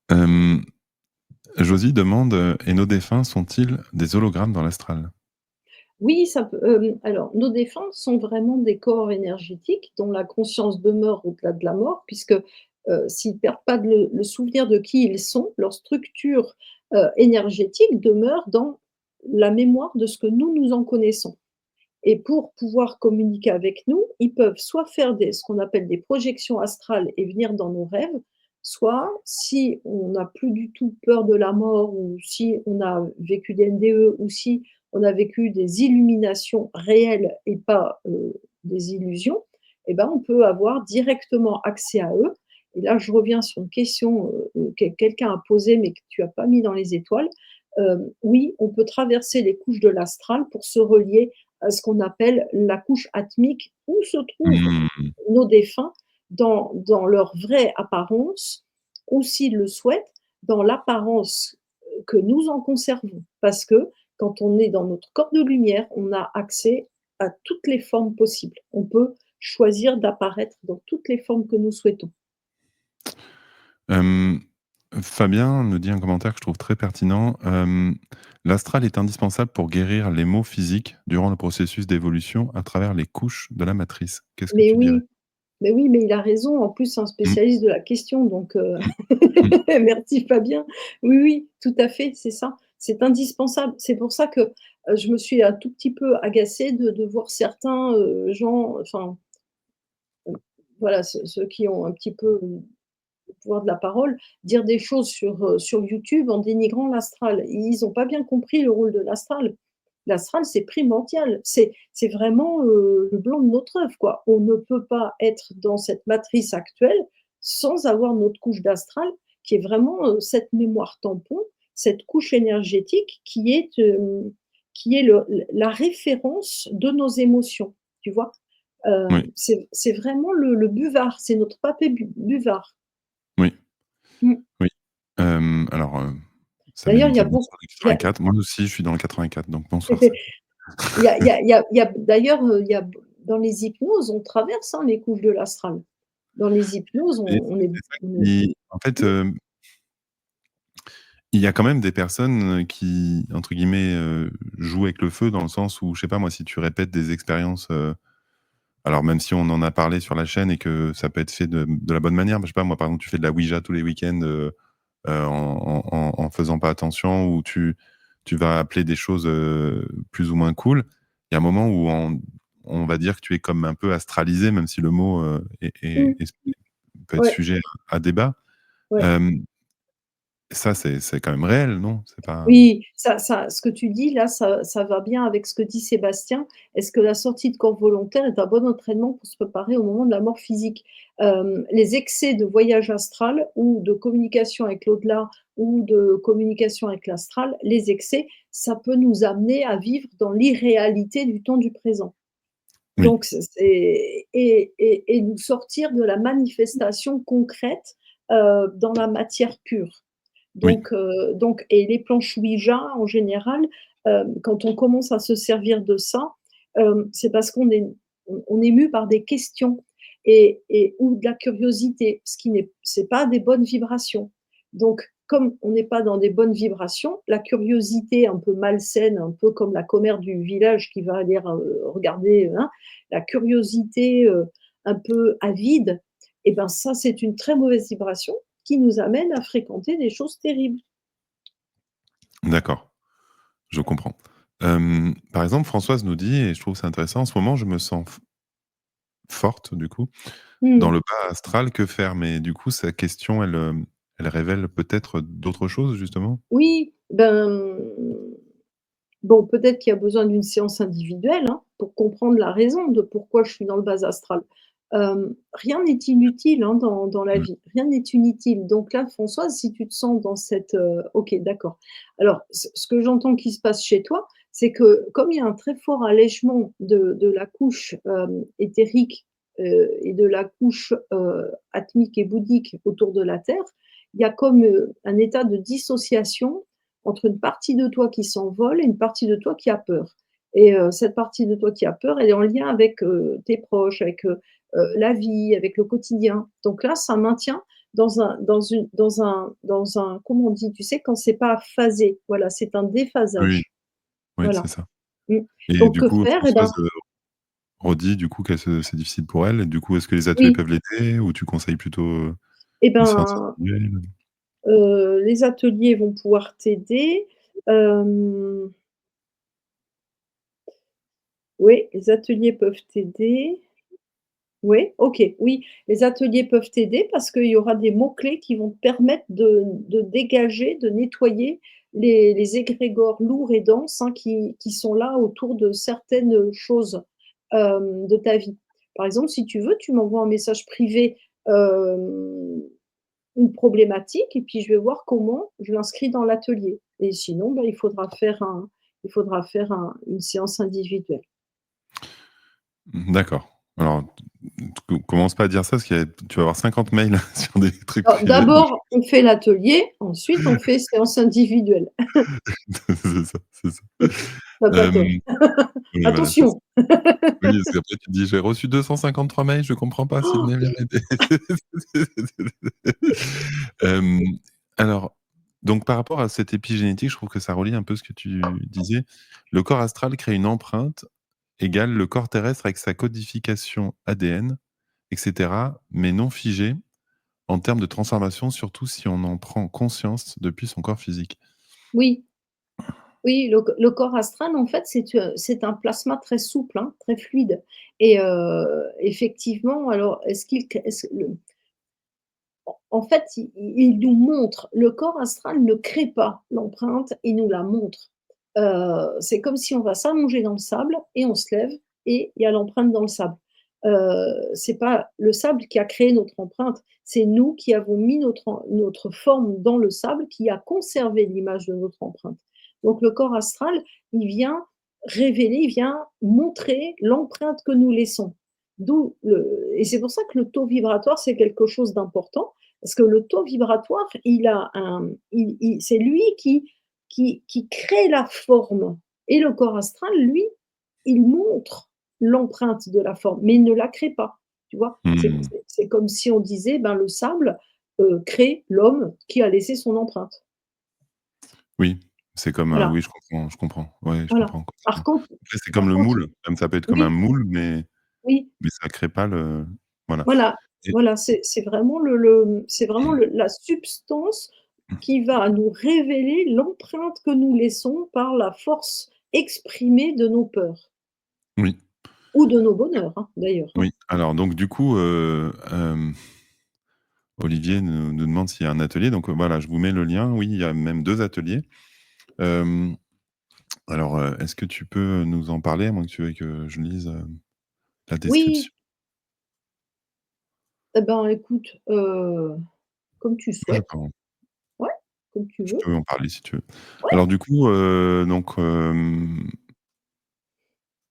Hem, Josie demande, «Et nos défunts sont-ils des hologrammes dans l'astral?»
Oui, ça peut, alors nos défunts sont vraiment des corps énergétiques dont la conscience demeure au-delà de la mort puisque, s'ils perdent pas le souvenir de qui ils sont, leur structure, énergétique demeure dans la mémoire de ce que nous, nous en connaissons et pour pouvoir communiquer avec nous, ils peuvent soit faire des ce qu'on appelle des projections astrales et venir dans nos rêves, soit si on n'a plus du tout peur de la mort ou si on a vécu des NDE ou si on a vécu des illuminations réelles et pas, des illusions et ben, on peut avoir directement accès à eux et là, je reviens sur une question, que quelqu'un a posée mais que tu as pas mis dans les étoiles. Oui, on peut traverser les couches de l'astral pour se relier ce qu'on appelle la couche atmique, où se trouvent
Mmh.
nos défunts dans leur vraie apparence, ou s'ils le souhaitent, dans l'apparence que nous en conservons. Parce que quand on est dans notre corps de lumière, on a accès à toutes les formes possibles. On peut choisir d'apparaître dans toutes les formes que nous souhaitons.
Hem, Fabien nous dit un commentaire que je trouve très pertinent. «L'astral est indispensable pour guérir les maux physiques durant le processus d'évolution à travers les couches de la matrice». Qu'est-ce que
Mais
tu dirais?
oui, mais oui, mais il a raison. En plus, c'est un
Mmh,
spécialiste de la question, donc
mmh, mmh.
merci Fabien. Oui, oui, tout à fait, c'est ça. C'est indispensable. C'est pour ça que, je me suis un tout petit peu agacée de voir certains, gens, enfin, voilà, ceux qui ont un petit peu, le pouvoir de la parole, dire des choses sur YouTube en dénigrant l'astral. Ils ont pas bien compris le rôle de l'astral. L'astral, c'est primordial. C'est vraiment, le blanc de notre œuf, quoi. On ne peut pas être dans cette matrice actuelle sans avoir notre couche d'astral qui est vraiment, cette mémoire tampon, cette couche énergétique qui est la référence de nos émotions, tu vois?
Oui,
C'est vraiment le buvard, c'est notre papé buvard.
oui,
Mmh.
oui. Alors,
D'ailleurs,
Sabine
il y
dit:
a
«Bonsoir
beaucoup
le
il y a
84». Moi aussi, je suis dans le 84, donc bonsoir
il
Sabine.
y a il y a il y a il y a d'ailleurs, il y a dans les hypnoses, on traverse, hein, les couches de l'astral. Dans les hypnoses,
Et
on est
c'est ça
on est
qui en fait, il y a quand même des personnes, qui, entre guillemets, «jouent avec le feu» dans le sens où, je sais pas moi, si tu répètes des expériences, alors même si on en a parlé sur la chaîne et que ça peut être fait de la bonne manière, je sais pas moi, par exemple, tu fais de la ouija tous les week-ends, en faisant pas attention ou tu vas appeler des choses, plus ou moins cool. Il y a un moment où on va dire que tu es comme un peu astralisé, même si le mot,
mmh,
est peut être
ouais,
sujet à débat.
ouais.
Hem, Ça, c'est quand même réel, non? C'est pas
Oui, ça ce que tu dis là, ça va bien avec ce que dit Sébastien. Est-ce que la sortie de corps volontaire est un bon entraînement pour se préparer au moment de la mort physique? Les excès de voyage astral ou de communication avec l'au-delà ou de communication avec l'astral, les excès, ça peut nous amener à vivre dans l'irréalité du temps du présent.
oui,
Donc et nous sortir de la manifestation concrète, dans la matière pure.
oui,
Donc et les planches Ouija en général, quand on commence à se servir de ça, c'est parce qu'on est mû par des questions et ou de la curiosité, ce qui n'est c'est pas des bonnes vibrations. Donc comme on n'est pas dans des bonnes vibrations, la curiosité un peu malsaine, un peu comme la commère du village qui va aller regarder, hein, la curiosité, un peu avide et ben ça, c'est une très mauvaise vibration qui nous amène à fréquenter des choses terribles.
d'accord, je comprends. Par exemple, Françoise nous dit et je trouve ça intéressant: «En ce moment, je me sens forte, du coup, dans
Mmh.
le bas astral, que faire?» Mais du coup, sa question, elle révèle peut-être d'autres choses, justement?
Oui, ben, bon, peut-être qu'il y a besoin d'une séance individuelle, hein, pour comprendre la raison de pourquoi je suis dans le bas astral. Rien n'est inutile, hein, dans la
Mmh.
vie, rien n'est inutile. Donc là, Françoise, si tu te sens dans cette, OK, d'accord. Alors ce que j'entends qui se passe chez toi, c'est que comme il y a un très fort allègement de la couche, éthérique, et de la couche, atmique et bouddhique autour de la Terre, il y a comme, un état de dissociation entre une partie de toi qui s'envole et une partie de toi qui a peur. Et cette partie de toi qui a peur, elle est en lien avec, tes proches, avec, la vie, avec le quotidien. Donc là, ça maintient dans un comment on dit? Tu sais, quand c'est pas phasé, voilà, c'est un
Oui,
déphasage.
oui, c'est
Voilà.
ça.
Mmh.
Et
Donc
du
que
coup,
faire? Eh ben
Françoise, redit, du coup, que c'est difficile pour elle et du coup, est-ce que les ateliers
oui,
peuvent l'aider ou tu conseilles plutôt,
eh
une séance
ben,
individuelle?
les ateliers vont pouvoir t'aider. Hem, oui, les ateliers peuvent t'aider. Oui, OK, oui, les ateliers peuvent t'aider parce qu'il y aura des mots-clés qui vont te permettre de dégager, de nettoyer les égrégores lourds et denses, hein, qui sont là autour de certaines choses, de ta vie. Par exemple, si tu veux, tu m'envoies un message privé, hem, une problématique et puis je vais voir comment je l'inscris dans l'atelier et sinon, bah, il faudra faire une séance individuelle.
Mmh, d'accord. Alors, commence pas à dire ça parce qu'il y a tu vas avoir 50 mails sur des trucs
Alors
privés, donc
d'abord, on fait l'atelier, ensuite on fait séance individuelle.
c'est ça, c'est ça.
Tu pas tort.
Hem, oui, voilà, c'est ça.
Attention!
Oui, parce qu'après tu te dis: «J'ai reçu 253 mails, je comprends pas s'ils venaient m'aider». Hem, alors, donc par rapport à cette épigénétique, je trouve que ça relie un peu ce que tu disais. Le corps astral crée une empreinte égale le corps terrestre avec sa codification ADN et cetera, mais non figée en termes de transformation, surtout si on en prend conscience depuis son corps physique.
Oui, oui, le corps astral, en fait, c'est un plasma très souple, hein, très fluide et effectivement, alors est-ce le en fait, il nous montre le corps astral ne crée pas l'empreinte, il nous la montre. C'est comme si on va s'allonger dans le sable et on se lève et il y a l'empreinte dans le sable. C'est pas le sable qui a créé notre empreinte, c'est nous qui avons mis notre forme dans le sable, qui a conservé l'image de notre empreinte. Donc le corps astral, il vient révéler, il vient montrer l'empreinte que nous laissons. D'où le et c'est pour ça que le taux vibratoire, c'est quelque chose d'important parce que le taux vibratoire, il a un c'est lui qui crée la forme et le corps astral, lui, il montre l'empreinte de la forme, mais il ne la crée pas, tu vois?
Mmh.
C'est comme si on disait, ben, le sable, crée l'homme qui a laissé son empreinte.
Oui, c'est comme,
Voilà,
oui, je comprends. Ouais, je
voilà.
comprends
Par
complètement.
contre
Après, c'est comme
par
le
contre
moule, comme ça peut être comme un
oui,
moule,
oui.
mais ça crée pas le voilà.
Voilà,
Et
voilà, c'est vraiment c'est vraiment la substance qui va nous révéler l'empreinte que nous laissons par la force exprimée de nos peurs
oui,
ou de nos bonheurs, hein, d'ailleurs, hein.
oui. Alors donc du coup, Olivier nous demande s'il y a un atelier, donc voilà, je vous mets le lien. Oui, il y a même 2 ateliers. Hem, alors, est-ce que tu peux nous en parler, à moins que tu veuilles que je lise, la
Oui,
description?
eh ben, écoute, comme tu souhaites.
D'accord,
Ouais, comme tu
je
veux.
peux en parler si tu veux.
Ouais.
Alors du coup, donc,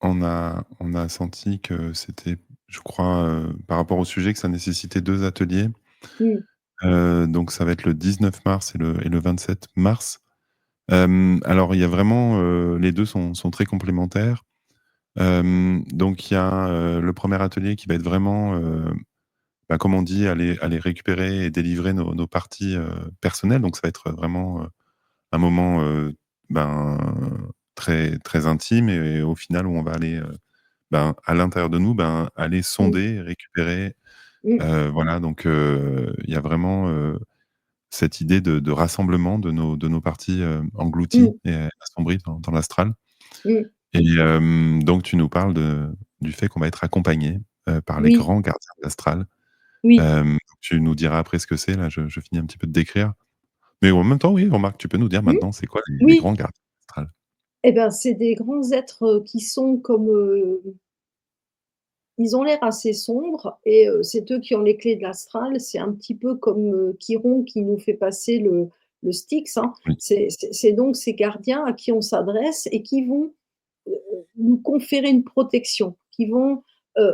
on a senti que c'était, je crois, par rapport au sujet, que ça nécessitait 2 ateliers.
Mmh.
Donc ça va être le 19 mars et le 27 mars. Alors il y a vraiment, les 2 sont très complémentaires. Donc il y a, le premier atelier qui va être vraiment, bah, comme on dit, aller récupérer et délivrer nos parties, personnelles. Donc ça va être vraiment, un moment, ben, très très intime et au final où on va aller, ben, à l'intérieur de nous, ben, aller
Mmh.
sonder, récupérer,
Mmh.
voilà. Donc il y a vraiment, cette idée de rassemblement de nos parties, englouties
Mmh.
et assombries dans l'astral.
Mmh.
Et donc tu nous parles du fait qu'on va être accompagné, par les
Oui,
grands gardiens de l'astral.
oui.
Tu nous diras après ce que c'est, là, je finis un petit peu de décrire. Mais en même temps, oui, remarque, tu peux nous dire
Mmh.
maintenant, c'est quoi les
Oui.
grands gardiens de l'astral?
Eh ben, c'est des grands êtres, qui sont comme, ils ont l'air assez sombres et c'est eux qui ont les clés de l'astral. C'est un petit peu comme, Chiron qui nous fait passer le Styx, hein.
Oui,
C'est donc ces gardiens à qui on s'adresse et qui vont, nous conférer une protection, qui vont,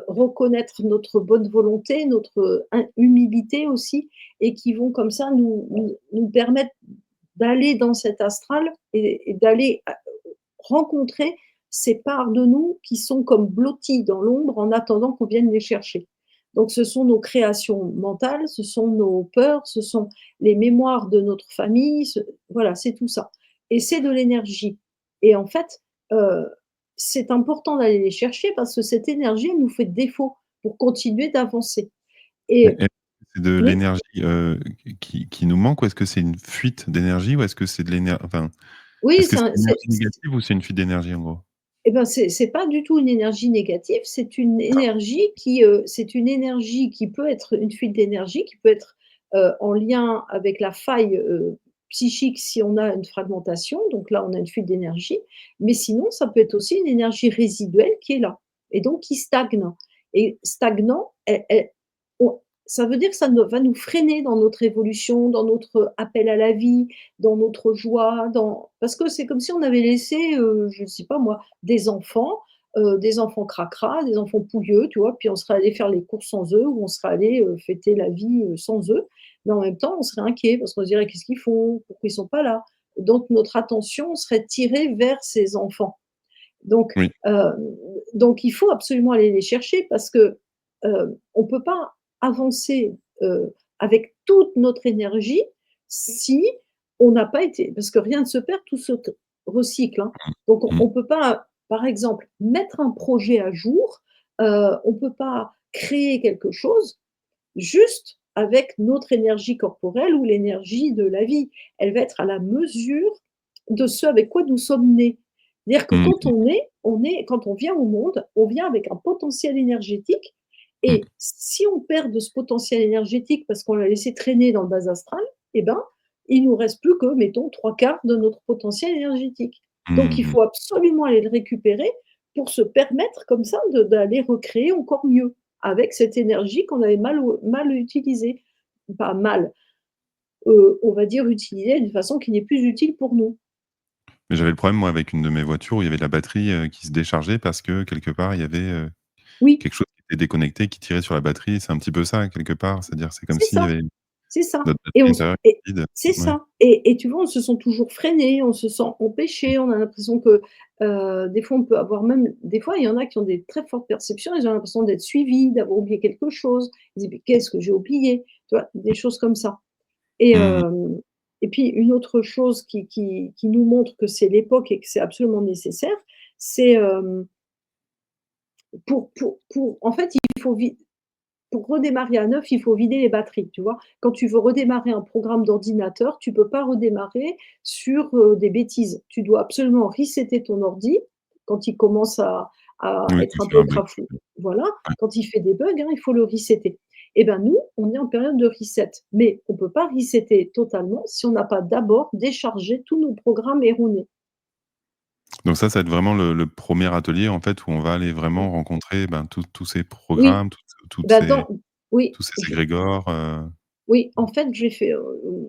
reconnaître notre bonne volonté, notre, humilité aussi et qui vont comme ça nous permettre d'aller dans cet astral et d'aller rencontrer ces parts de nous qui sont comme blotties dans l'ombre en attendant qu'on vienne les chercher. Donc ce sont nos créations mentales, ce sont nos peurs, ce sont les mémoires de notre famille, voilà, c'est tout ça. Et c'est de l'énergie. Et en fait, heu, c'est important d'aller les chercher parce que cette énergie, elle nous fait défaut pour continuer d'avancer.
mais
Et
est-ce que c'est de
oui,
l'énergie, qui nous manque, ou est-ce que c'est une fuite d'énergie, ou est-ce que c'est de enfin,
oui,
est-ce que c'est une
c'est
énergie négative ou c'est une fuite d'énergie, en gros?
et ben, c'est pas du tout une énergie négative, c'est une énergie qui peut être une fuite d'énergie, qui peut être, en lien avec la faille, psychique si on a une fragmentation, donc là, on a une fuite d'énergie, mais sinon, ça peut être aussi une énergie résiduelle qui est là et donc qui stagne et stagnant, elle on ça veut dire que ça ne va nous freiner dans notre évolution, dans notre appel à la vie, dans notre joie, dans parce que c'est comme si on avait laissé, je ne sais pas moi, des enfants cracra, des enfants pouilleux, tu vois? Puis on serait allé faire les courses sans eux ou on serait allé, fêter la vie, sans eux. Mais en même temps, on serait inquiet parce qu'on se dirait: «Qu'est-ce qu'ils font? Pourquoi ils sont pas là?» Donc notre attention serait tirée vers ces enfants. Donc,
Oui.
donc il faut absolument aller les chercher parce que, on peut pas avancer, avec toute notre énergie si on n'a pas été parce que rien ne se perd, tout se recycle, hein. Donc
Mmh.
on peut pas, par exemple, mettre un projet à jour, on peut pas créer quelque chose juste avec notre énergie corporelle ou l'énergie de la vie. Elle va être à la mesure de ce avec quoi nous sommes nés. C'est-à-dire que
Mmh
quand
mh.
quand on vient au monde, on vient avec un potentiel énergétique
Mmh.
et si on perd de ce potentiel énergétique parce qu'on l'a laissé traîner dans le bas astral, eh ben, il nous reste plus que, mettons, 3/4 de notre potentiel énergétique. Donc il
Mmh.
faut absolument aller le récupérer pour se permettre comme ça d'aller recréer encore mieux avec cette énergie qu'on avait mal utilisée. Pas mal, on va dire utilisée d'une façon qui n'est plus utile pour nous.
Mais j'avais le problème, moi, avec une de mes voitures, où il y avait de la batterie, qui se déchargeait parce que quelque part, il y avait,
Oui,
quelque chose qui était déconnecté, qui tirait sur la batterie. C'est un petit peu ça, quelque part. C'est-à-dire, c'est comme
c'est
s'il y
ça.
avait
C'est ça
notre
et
batterie
on s
intérieure
et
qui était vide.
c'est
Ouais.
ça et tu vois, on se sent toujours freiné, on se sent empêché, on a l'impression que, des fois, on peut avoir même des fois, il y en a qui ont des très fortes perceptions, ils ont l'impression d'être suivis, d'avoir oublié quelque chose. Ils disent: «Mais qu'est-ce que j'ai oublié?» Tu vois? Des choses comme ça et
Mmh.
et puis une autre chose qui nous montre que c'est l'époque et que c'est absolument nécessaire, c'est, pour en fait, il faut vi pour redémarrer à neuf, il faut vider les batteries, tu vois? Quand tu veux redémarrer un programme d'ordinateur, tu peux pas redémarrer sur, des bêtises. Tu dois absolument resetter ton ordi quand il commence à
Oui,
être
quand
un
il y a
peu
un bruit.
crafou voilà,
Ouais.
quand il fait des bugs, hein, il faut le resetter Et ben, nous, on est en période de reset, mais on peut pas resetter totalement si on n'a pas d'abord déchargé tous nos programmes erronés.
Donc ça va être vraiment le 1er atelier, en fait, où on va aller
Mmh.
vraiment rencontrer, ben, tous ces
Oui,
programmes, toutes
bah,
ces
dans oui,
tous ces
je
égrégores,
oui, en fait, j'ai fait,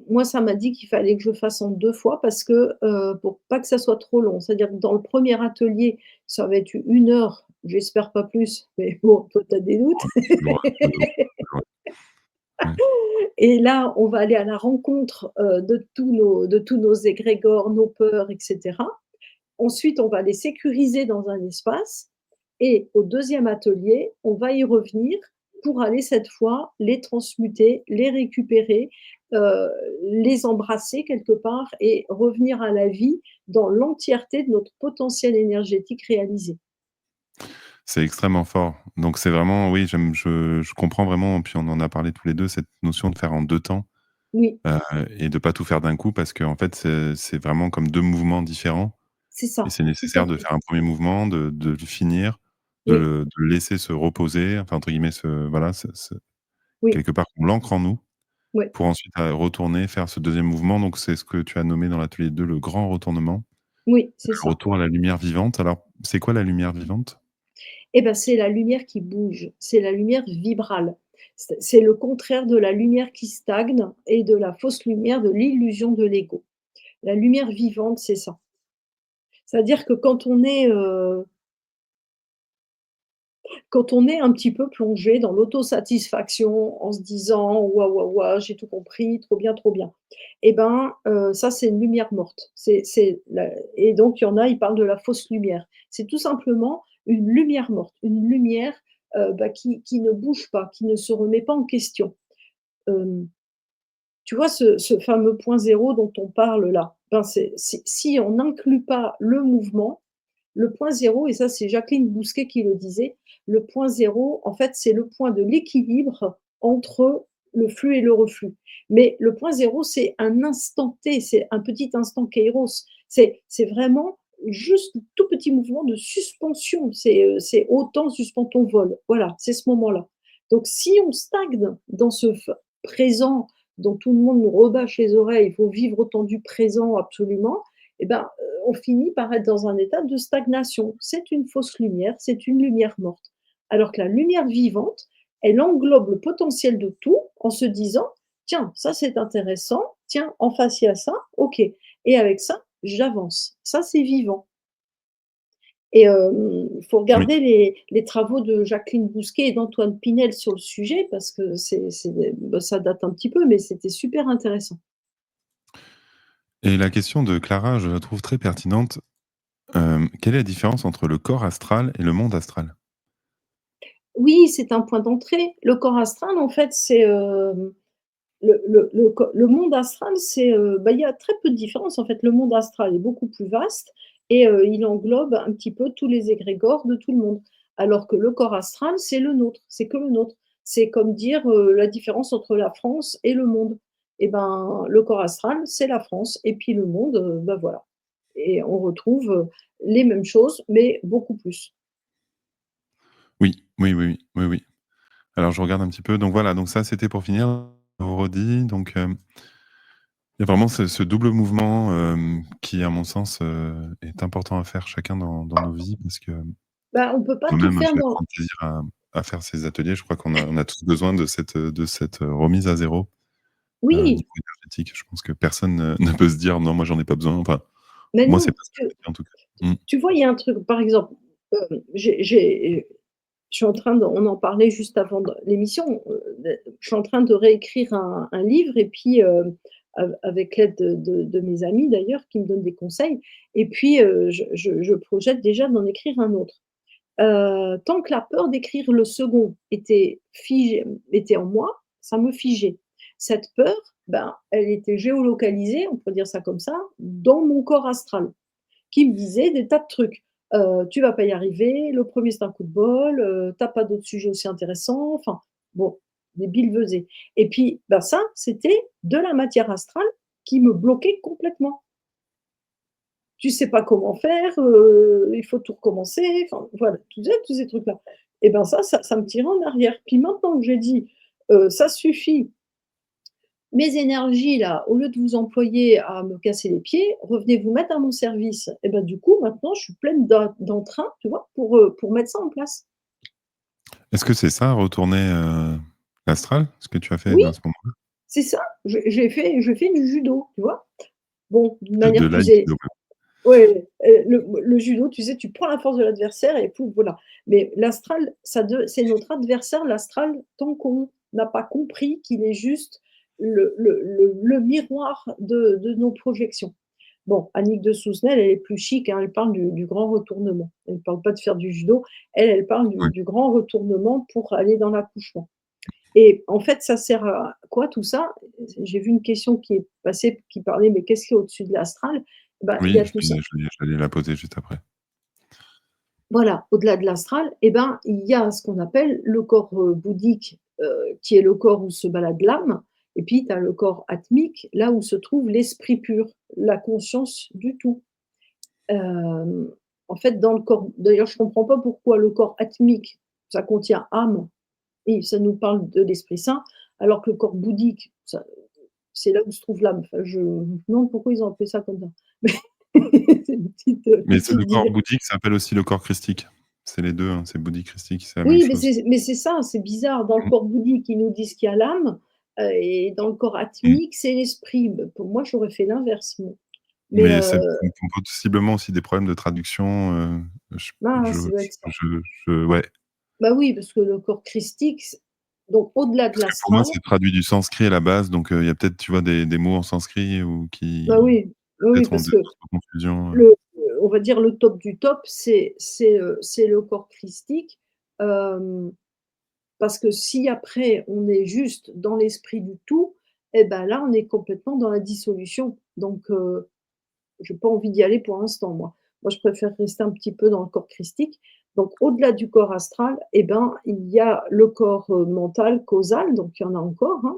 moi, ça m'a dit qu'il fallait que je fasse en 2 fois parce que, pour pas que ça soit trop long. C'est-à-dire que dans le premier atelier, ça va être 1 heure, j'espère pas plus, mais bon, toi, tu as des doutes.
ouais, ouais, ouais.
Et là, on va aller à la rencontre, de tous nos égrégores, nos peurs et cetera. Ensuite, on va les sécuriser dans un espace et au deuxième atelier, on va y revenir pour aller cette fois les transmuter, les récupérer, heu, les embrasser quelque part et revenir à la vie dans l'entièreté de notre potentiel énergétique réalisé.
C'est extrêmement fort. Donc c'est vraiment oui, je comprends vraiment, puis on en a parlé tous les 2, cette notion de faire en 2 temps,
Oui,
heu et de pas tout faire d'un coup parce qu'en fait, c'est vraiment comme 2 mouvements différents
c'est
et
ça,
c'est
tout à
nécessaire de
fait.
faire un 1er mouvement, de le finir,
Oui,
de le laisser se reposer, enfin, entre guillemets, se voilà, se
oui,
quelque part, qu'on l'ancre en nous
oui,
pour ensuite, retourner faire ce 2e mouvement. Donc c'est ce que tu as nommé dans l'atelier 2 le grand retournement,
oui, c'est
le
ça.
retour à la lumière vivante. Alors, c'est quoi la lumière vivante?
Eh ben, c'est la lumière qui bouge, c'est la lumière vibrale. C'est le contraire de la lumière qui stagne et de la fausse lumière de l'illusion de l'ego. La lumière vivante, c'est ça. C'est-à-dire que quand on est un petit peu plongé dans l'autosatisfaction en se disant: «Waouh, waouh, waouh, j'ai tout compris, trop bien, trop bien». Et ben, ça, c'est une lumière morte. C'est la Et donc il y en a, ils parlent de la fausse lumière. C'est tout simplement une lumière morte, une lumière, bah, qui ne bouge pas, qui ne se remet pas en question. Hem, Tu vois ce fameux point zéro dont on parle là? Ben, c'est si on n'inclut pas le mouvement, le point zéro, et ça, c'est Jacqueline Bousquet qui le disait, le point zéro, en fait, c'est le point de l'équilibre entre le flux et le reflux. Mais le point zéro, c'est un instant T, c'est un petit instant kairos. C'est vraiment juste un tout petit mouvement de suspension. C'est autant suspend ton vol. Voilà, c'est ce moment-là. Donc, si on stagne dans ce présent dont tout le monde nous rebâche les oreilles, il faut vivre autant du présent absolument, eh ben, on finit par être dans un état de stagnation. C'est une fausse lumière, c'est une lumière morte. Alors que la lumière vivante, elle englobe le potentiel de tout en se disant: «Tiens, ça c'est intéressant, tiens, en face il y a ça, OK, et avec ça, j'avance». Ça, c'est vivant. Et il faut
Oui.
regarder les travaux de Jacqueline Bousquet et d'Antoine Pinel sur le sujet parce que bah, ça date un petit peu, mais c'était super intéressant.
Et la question de Clara, je la trouve très pertinente. Quelle est la différence entre le corps astral et le monde astral?
Oui, c'est un point d'entrée. Le corps astral, en fait, c'est, le monde astral, c'est, bah, il y a très peu de différence, en fait. Le monde astral est beaucoup plus vaste et il englobe un petit peu tous les égrégores de tout le monde. Alors que le corps astral, c'est le nôtre, c'est que le nôtre. C'est comme dire, la différence entre la France et le monde. Et ben, le corps astral, c'est la France et puis le monde, bah, voilà, et on retrouve, les mêmes choses, mais beaucoup plus.
Oui, oui, oui, oui, oui, oui. Alors je regarde un petit peu, donc voilà, donc ça c'était pour finir. On redit donc, il y a vraiment ce double mouvement, qui à mon sens, est important à faire chacun dans nos vies parce que
Bah, on peut pas tout
moi-même, je
faire
vais
dans
prendre plaisir à faire ces ateliers. Je crois qu'on a tous besoin de cette, remise à zéro, au
oui,
niveau énergétique. Je pense que personne, ne peut se dire: «Non, moi j'en ai pas besoin». Enfin,
mais
moi c'est
non,
pas ce que je me dis en tout cas. Mmh.
tu vois, il y a un truc, par exemple, je suis en train de on en parlait juste avant de l'émission, je suis en train de réécrire un livre et puis, avec l'aide de mes amis d'ailleurs qui me donnent des conseils, et puis, je projette déjà d'en écrire un autre. Tant que la peur d'écrire le second était en moi, ça me figeait. Cette peur, ben, elle était géolocalisée, on peut dire ça comme ça, dans mon corps astral qui me disait des tas de trucs. «Tu vas pas y arriver, le premier c'est un coup de bol, tu pas d'autres sujets aussi intéressants», enfin bon, des billevesées, et puis, ben, ça, c'était de la matière astrale qui me bloquait complètement. Tu sais pas comment faire, il faut tout recommencer, enfin voilà, tous ces trucs-là, et ben, ça me tirait en arrière. Puis maintenant que j'ai dit: Ça suffit. Mes énergies là, au lieu de vous employer à me casser les pieds, revenez vous mettre à mon service et ben, du coup, maintenant, je suis pleine d'entrain, tu vois, pour mettre ça en place.
Est-ce que c'est ça, retourner, l'astral? Ce que tu as fait
Oui,
à ce moment-là?
c'est ça, j'ai fait du judo, tu vois? Bon, d'une
De
manière plus é
l'aïkido?
ouais, le judo, tu sais, tu prends la force de l'adversaire et pouf, voilà. Mais l'astral, c'est notre adversaire, l'astral, tant qu'on n'a pas compris qu'il est juste le miroir de nos projections. Bon, Annick de Souzenel, elle est plus chic, hein, elle parle du grand retournement. Elle ne parle pas de faire du judo, elle parle
Ouais.
du grand retournement pour aller dans l'accouchement. Et en fait, ça sert à quoi tout ça? J'ai vu une question qui est passée qui parlait: «Mais qu'est-ce qu'il y a au-dessus de l'astral?» Bah, il y
Oui,
a tout ça.
j'allais la poser juste après.
Voilà, au-delà de l'astral, et ben, il y a ce qu'on appelle le corps, bouddhique, qui est le corps où se balade l'âme, et puis tu as le corps atmique, là où se trouve l'esprit pur, la conscience du tout. Hem, En fait, dans le corps d'ailleurs, je comprends pas pourquoi le corps atmique, ça contient âme et ça nous parle de l'Esprit Saint, alors que le corps bouddhique, ça c'est là où se trouve l'âme. Enfin, je me demande pourquoi ils ont appelé ça comme ça. Mais c'est
Mais
une
c'est le
petite
corps
digression.
bouddhique s'appelle aussi le corps christique. C'est les 2, hein, c'est bouddhique, christique, c'est la même
Oui,
chose.
mais c'est ça, c'est bizarre. Dans le
Mmh,
corps bouddhique, ils nous disent qu'il y a l'âme, et dans le corps
mmh.
atmique, c'est l'esprit. Pour moi, j'aurais fait l'inverse, moi. Mais
Mais c'est possiblement aussi des problèmes de traduction, je je
ça doit être ça.
ouais.
Bah oui, parce que le corps christique, donc au-delà de
Parce que pour moi,
l'astral,
c'est traduit du sanskrit à la base, donc il y a peut-être, tu vois, des mots en sanskrit ou
bah
qui
oui, oui, oui,
peut-être ont
parce
des
que
sources de confusion,
on va dire le top du top, c'est le corps christique, hem, parce que si après on est juste dans l'esprit du tout, et ben là, on est complètement dans la dissolution. Donc j'ai pas envie d'y aller pour l'instant, moi. Moi, je préfère rester un petit peu dans le corps christique. Donc au-delà du corps astral, et ben, il y a le corps, mental, causal, donc il y en a encore, hein,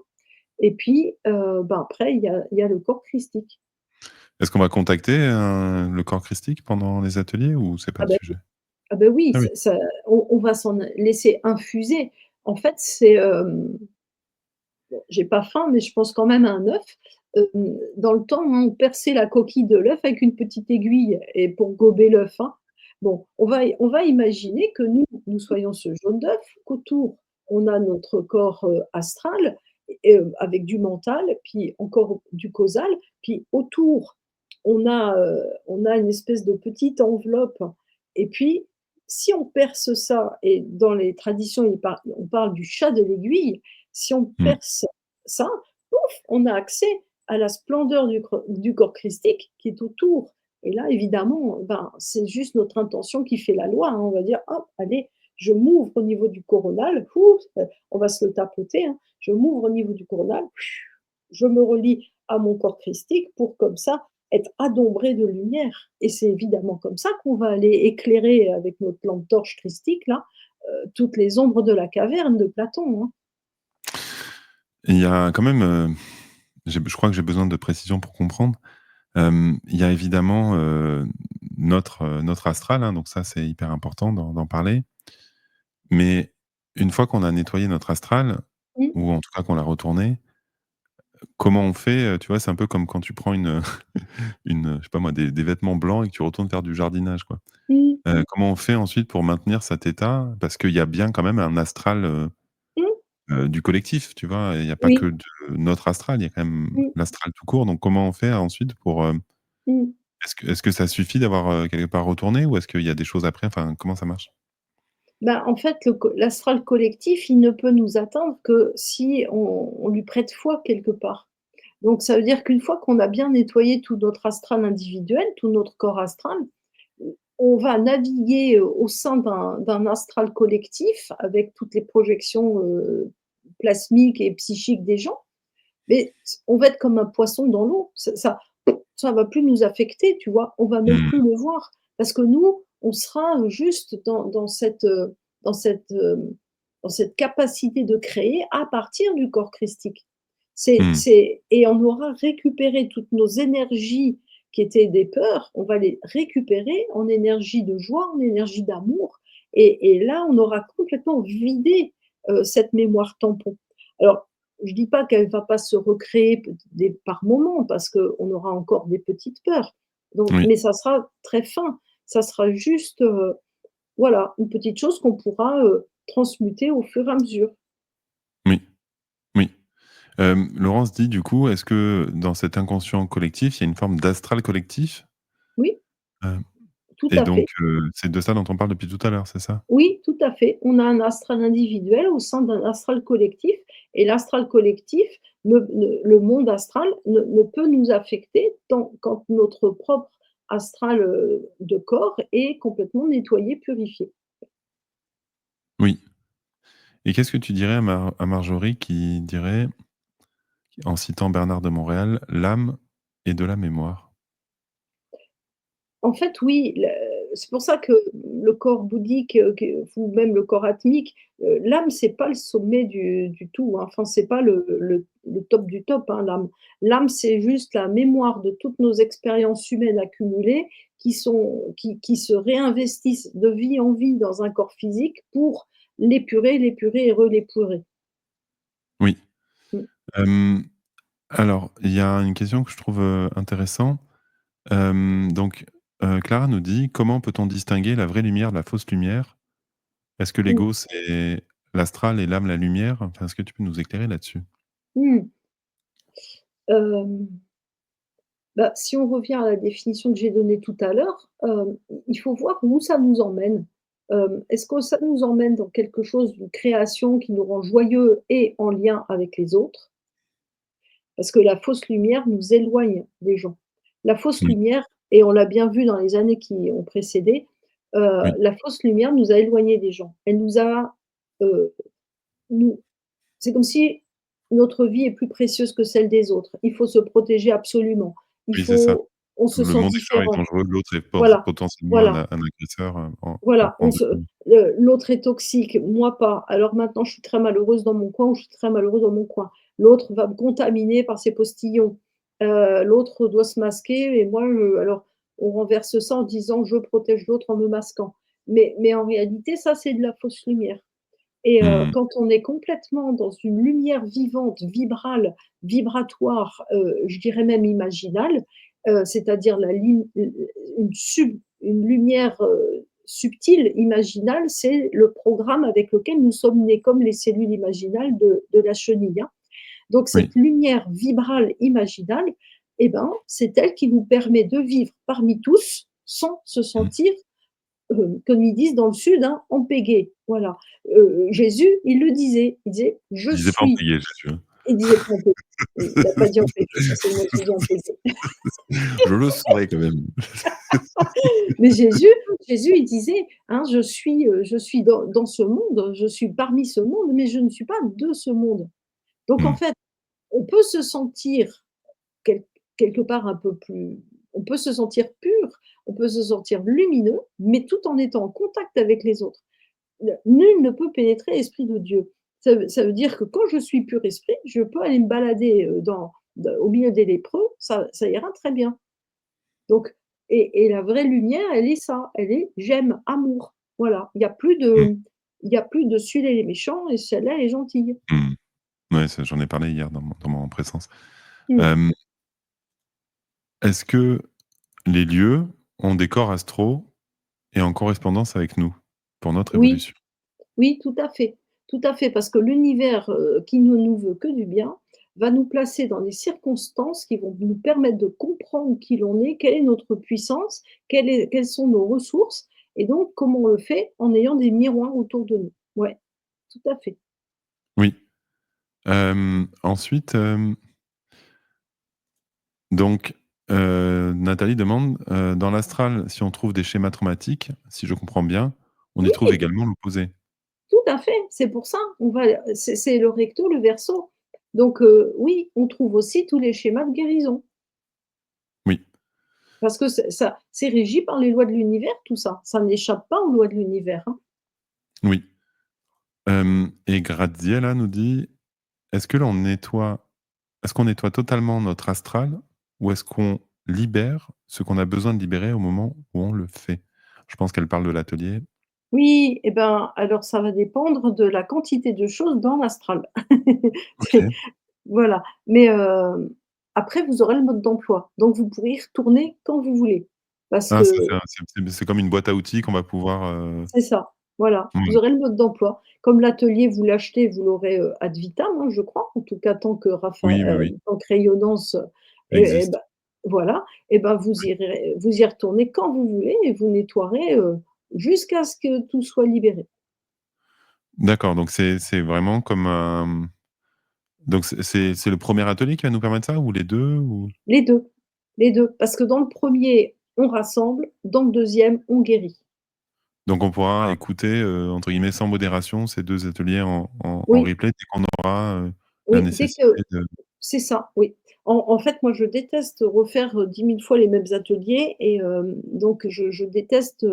et puis, ben, après il y a le corps christique.
Est-ce qu'on va contacter, le corps christique pendant les ateliers ou c'est pas
Ah
le
ben
sujet?
ah bah, oui,
Ah oui.
on va s'en laisser infuser. En fait, bon, j'ai pas faim, mais je pense quand même à un œuf. Dans le temps, hein, on perçait la coquille de l'œuf avec une petite aiguille et pour gober l'œuf, hein. Bon, on va imaginer que nous soyons ce jaune d'œuf, qu'autour, on a notre corps, astral et avec du mental, puis encore du causal, puis autour, on a une espèce de petite enveloppe, et puis si on perce ça, et dans les traditions, on parle du chat de l'aiguille, si on
Mmh.
perce ça, pouf, on a accès à la splendeur du corps christique qui est autour. Et là, évidemment, ben, c'est juste notre intention qui fait la loi, hein. On va dire: «Hop, allez, je m'ouvre au niveau du coronal, ouf, on va se le tapoter, hein. Je m'ouvre au niveau du coronal, je me relie à mon corps christique pour comme ça être adombré de lumière», et c'est évidemment comme ça qu'on va aller éclairer avec notre lampe torche christique là, toutes les ombres de la caverne de Platon, hein.
Il y a quand même, je crois que j'ai besoin de précision pour comprendre. Il y a évidemment, notre astral, hein, donc ça, c'est hyper important d'en parler. Mais une fois qu'on a nettoyé notre astral,
Mmh,
ou en tout cas qu'on l'a retourné, comment on fait, tu vois? C'est un peu comme quand tu prends je sais pas moi, des vêtements blancs et que tu retournes faire du jardinage, quoi.
mmh,
Comment on fait ensuite pour maintenir cet état? Parce qu'il y a bien quand même un astral,
mmh,
du collectif, tu vois? Il y a pas que
oui,
de notre astral, il y a quand même
mmh,
l'astral tout court. Donc comment on fait ensuite pour,
mmh.
est-ce que ça suffit d'avoir, quelque part retourné ou est-ce qu'il y a des choses après? Enfin, comment ça marche?
Ben, en fait, l'astral collectif, il ne peut nous atteindre que si on lui prête foi quelque part. Donc ça veut dire qu'une fois qu'on a bien nettoyé tout notre astral individuel, tout notre corps astral, on va naviguer, au sein d'un astral collectif avec toutes les projections, plasmiques et psychiques des gens, mais on va être comme un poisson dans l'eau. Ça va plus nous affecter, tu vois? On va même
Mmh,
plus le voir parce que nous, on sera juste dans cette, dans cette capacité de créer à partir du corps christique.
mmh,
Et on aura récupéré toutes nos énergies qui étaient des peurs, on va les récupérer en énergie de joie, en énergie d'amour, et là, on aura complètement vidé, cette mémoire tampon. Alors, je dis pas qu'elle va pas se recréer par moments parce qu'on aura encore des petites peurs. Donc
Oui,
mais ça sera très fin. Ça sera juste, voilà, une petite chose qu'on pourra, transmuter au fur et à mesure.
oui, oui. Laurence dit du coup, est-ce que dans cet inconscient collectif, il y a une forme d'astral collectif?
Oui,
Heu
tout
et
à
donc
fait.
c'est de ça dont on parle depuis tout à l'heure, c'est ça?
Oui, tout à fait. On a un astral individuel au sein d'un astral collectif et l'astral collectif, le monde astral ne peut nous affecter tant quand notre propre astral, de corps est complètement nettoyé, purifié.
Oui, et qu'est-ce que tu dirais à Marjorie qui dirait, en citant Bernard de Montréal: «L'âme est de la mémoire»?
En fait, oui, c'est pour ça que le corps bouddhique, ou même le corps atmique, l'âme, c'est pas le sommet du tout, hein. Enfin, c'est pas le top du top, hein, l'âme. L'âme, c'est juste la mémoire de toutes nos expériences humaines accumulées qui se réinvestissent de vie en vie dans un corps physique pour l'épurer, l'épurer et relépurer.
Oui.
Mmh.
Hem, alors il y a une question que je trouve, intéressant. Donc Clara nous dit: «Comment peut-on distinguer la vraie lumière de la fausse lumière? Est-ce que
Mmh.
l'ego, c'est l'astral et l'âme, la lumière?» Enfin, est-ce que tu peux nous éclairer là-dessus?
Mmh. Hem Bah, si on revient à la définition que j'ai donnée tout à l'heure, il faut voir où ça nous emmène. Est-ce que ça nous emmène dans quelque chose, d'une création qui nous rend joyeux et en lien avec les autres? Parce que la fausse lumière nous éloigne des gens. La fausse
Oui,
lumière, et on l'a bien vu dans les années qui ont précédé,
oui,
la fausse lumière nous a éloignés des gens. Elle nous a, heu, nous c'est comme si notre vie est plus précieuse que celle des autres. Il faut se protéger absolument. Il
oui, c'est ça.
faut On se
Le
sent
monde extérieur est
différent.
dangereux, l'autre est
Voilà,
potentiellement
voilà,
un agresseur,
voilà,
en
on se
devenir.
l'autre est toxique, moi pas. Alors maintenant je suis très malheureuse dans mon coin ou je suis très malheureux dans mon coin. L'autre va me contaminer par ses postillons. L'autre doit se masquer et moi alors on renverse ça en disant: «Je protège l'autre en me masquant». Mais en réalité ça c'est de la fausse lumière. Et
Mmh.
quand on est complètement dans une lumière vivante, vibrale, vibratoire, je dirais même imaginale, c'est-à-dire la lim une lumière, subtile, imaginale, c'est le programme avec lequel nous sommes nés, comme les cellules imaginales de la chenille, hein. Donc
Oui.
cette lumière vibrale imaginale, eh ben, c'est elle qui nous permet de vivre parmi tous sans se
Mmh.
sentir comme ils disent dans le sud, hein, en pagaie, voilà. Jésus, il le disait, il disait: «Je
Il disait pas
suis».
Antillais, Jésus, hein.
Il disait pas en pagaie, il a pas dit en pagaie, ça c'est moi qui dis en pagaie.
Je le saurais quand même.
Mais Jésus, il disait, hein: je suis dans ce monde, je suis parmi ce monde, mais je ne suis pas de ce monde». Donc en
Mmh.
fait, on peut se sentir quel quelque part un peu plus on peut se sentir pur, on peut se sentir lumineux, mais tout en étant en contact avec les autres. Nul ne peut pénétrer l'esprit de Dieu. Ça veut dire que quand je suis pur esprit, je peux aller me balader, au milieu des lépreux, ça ira très bien. Donc et la vraie lumière, elle est ça, elle est j'aime, amour. Voilà,
Mmh.
il y a plus de celui-là il est méchant et celle-là elle est gentille.
Mmh. Ouais, ça j'en ai parlé hier dans mon présence.
Mmh.
Hem, est-ce que les lieux ont des corps astraux et en correspondance avec nous, pour notre
Oui,
évolution?
oui, tout à fait, parce que l'univers, qui ne nous veut que du bien, va nous placer dans des circonstances qui vont nous permettre de comprendre qui l'on est, quelle est notre puissance, quelles sont nos ressources et donc comment on le fait? En ayant des miroirs autour de nous. Ouais, tout à fait.
Oui. Ensuite, donc Nathalie demande, dans l'astral, si on trouve des schémas traumatiques, si je comprends bien, on y trouve
Oui,
également l'opposé?
tout à fait, c'est pour ça. C'est le recto, le verso. Donc oui, on trouve aussi tous les schémas de guérison
Oui,
parce que c'est régi par les lois de l'univers tout ça. Ça n'échappe pas aux lois de l'univers, hein.
oui. Et Graziella nous dit: «Est-ce que l'on nettoie est-ce qu'on nettoie totalement notre astral ou est-ce qu'on libère ce qu'on a besoin de libérer au moment où on le fait?» Je pense qu'elle parle de l'atelier.
Oui et ben, alors ça va dépendre de la quantité de choses dans l'astral. C'est
OK.
voilà, mais après vous aurez le mode d'emploi, donc vous pourrez y retourner quand vous voulez. Parce
Ah, ça
que
c'est comme une boîte à outils qu'on va pouvoir,
c'est ça, voilà, vous
mmh,
aurez le mode d'emploi. Comme l'atelier, vous l'achetez, vous l'aurez, ad vitam, hein, je crois, en tout cas
oui, oui, oui,
tant que Rayonnance, et
existe.
bah, voilà, et ben vous y retournez quand vous voulez et vous nettoierez, jusqu'à ce que tout soit libéré.
D'accord, donc c'est vraiment comme un donc c'est le premier atelier qui va nous permettre ça ou les 2 ou?
Les 2, les 2, parce que dans le premier, on rassemble, dans le deuxième, on guérit.
Donc on pourra écouter, entre guillemets «sans modération» ces 2 ateliers en
Oui,
replay dès qu'on aura, la
oui, dès
nécessité
que
de
c'est ça, oui. En fait, moi, je déteste refaire, 10 000 fois les mêmes ateliers et donc je déteste,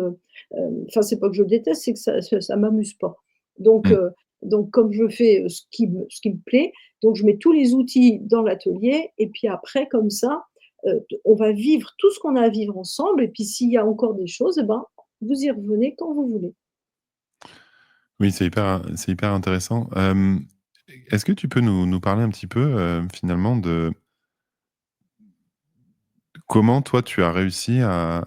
enfin, c'est pas que je déteste, c'est que ça m'amuse pas. Donc
mmh.
heu, donc comme je fais, ce qui me plaît, donc je mets tous les outils dans l'atelier et puis après comme ça, on va vivre tout ce qu'on a à vivre ensemble et puis s'il y a encore des choses, et ben, vous y revenez quand vous voulez.
Oui, c'est hyper intéressant. Est-ce que tu peux nous parler un petit peu, finalement de comment toi tu as réussi à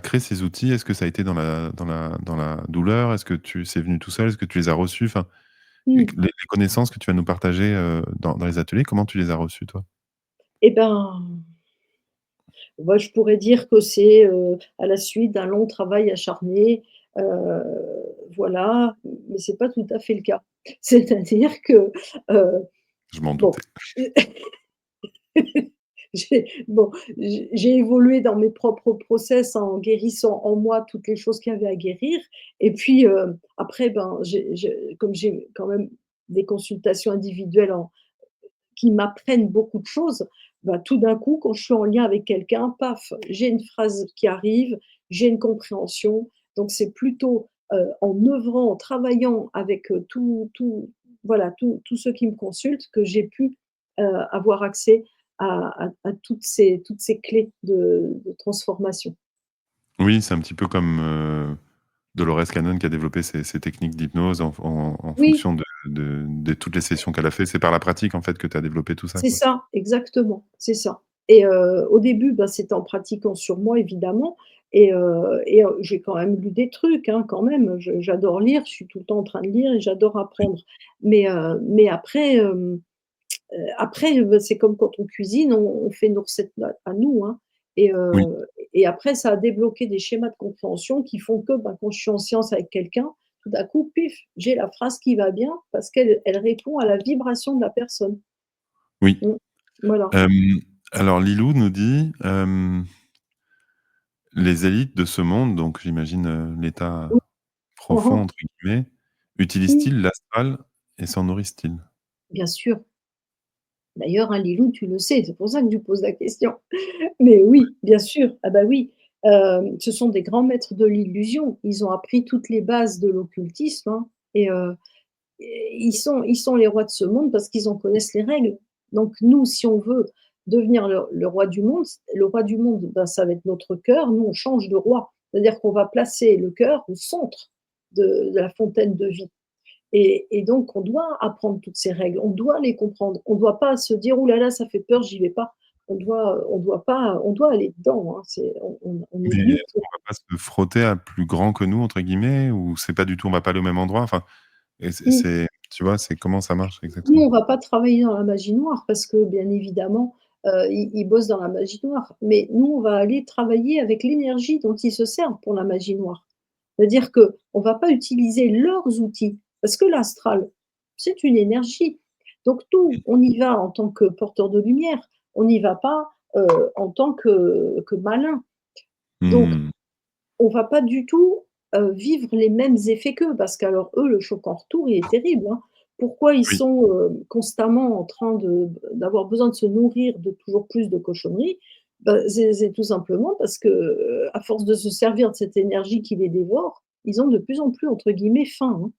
créer ces outils? Est-ce que ça a été dans la douleur? Est-ce que c'est venu tout seul? Est-ce que tu les as reçus? Enfin,
Mmh.
les connaissances que tu vas nous partager, dans les ateliers, comment tu les as reçues toi?
Et ben, bah, je pourrais dire que c'est, à la suite d'un long travail acharné, heu, voilà, mais c'est pas tout à fait le cas. C'est-à-dire que, heu,
Je m'en
bon,
doutais.
bon, j'ai évolué dans mes propres process en guérissant en moi toutes les choses qu'il y avait à guérir et puis, après, ben, comme j'ai quand même des consultations individuelles qui m'apprennent beaucoup de choses, bah, tout d'un coup, quand je suis en lien avec quelqu'un, paf, j'ai une phrase qui arrive, j'ai une compréhension. Donc c'est plutôt, en œuvrant, en travaillant avec, voilà, tous ceux qui me consultent que j'ai pu, avoir accès à toutes ces clés de transformation.
Oui, c'est un petit peu comme, Dolores Cannon qui a développé ces techniques d'hypnose en
Oui,
fonction de toutes les sessions qu'elle a fait. C'est par la pratique, en fait, que tu as développé tout ça,
c'est
quoi?
ça, exactement, c'est ça et au début, bah, c'était en pratiquant sur moi évidemment et j'ai quand même lu des trucs, hein, quand même. J'adore lire, je suis tout le temps en train de lire et j'adore apprendre. Mais après, après, bah, c'est comme quand on cuisine, on fait nos recettes à nous, hein
Oui,
et après ça a débloqué des schémas de compréhension qui font que, bah, quand je suis en séance avec quelqu'un, tout d'un coup, pif, j'ai la phrase qui va bien parce qu'elle répond à la vibration de la personne.
oui.
Mmh. Voilà.
Alors Lilou nous dit, «Les élites de ce monde», donc j'imagine, l'état
Oui. Mmh
«profond»
mh.
entre guillemets,
Mmh.
utilisent-ils l'astral et s'en nourrissent-ils?
Bien sûr. D'ailleurs, hein, Lilou, tu le sais, c'est pour ça que tu poses la question. Mais oui, bien sûr. Ah bah oui, ce sont des grands maîtres de l'illusion. Ils ont appris toutes les bases de l'occultisme, hein et ils sont les rois de ce monde parce qu'ils en connaissent les règles. Donc nous, si on veut devenir le roi du monde, le roi du monde, ben, ça va être notre cœur. Nous, on change de roi. C'est-à-dire qu'on va placer le cœur au centre de la fontaine de vie. Et donc, on doit apprendre toutes ces règles, on doit les comprendre. On ne doit pas se dire: «Ouh là là, ça fait peur, j'y vais pas». On doit pas on doit aller dedans, hein. On est
Mais
venu
est-ce
pour
qu'on va pas se frotter à «plus grand que nous» entre guillemets ou c'est pas du tout, on va pas aller au même endroit? Enfin, et
mmh,
tu vois, c'est comment ça marche
nous,
exactement?
on va pas travailler dans la magie noire parce que, bien évidemment, ils bossent dans la magie noire. Mais nous, on va aller travailler avec l'énergie dont ils se servent pour la magie noire. C'est-à-dire qu'on va pas utiliser leurs outils parce que l'astral, c'est une énergie. Donc nous, on y va en tant que porteur de lumière, on n'y va pas, en tant que malin. Donc
Mmh.
on va pas du tout, vivre les mêmes effets qu'eux parce qu'alors eux, le choc en retour, il est terrible, hein. Pourquoi ils
Oui.
sont, constamment en train d'avoir besoin de se nourrir de toujours plus de cochonneries? Bah, c'est tout simplement parce que, à force de se servir de cette énergie qui les dévore, ils ont de plus en plus, entre guillemets, «faim», hein.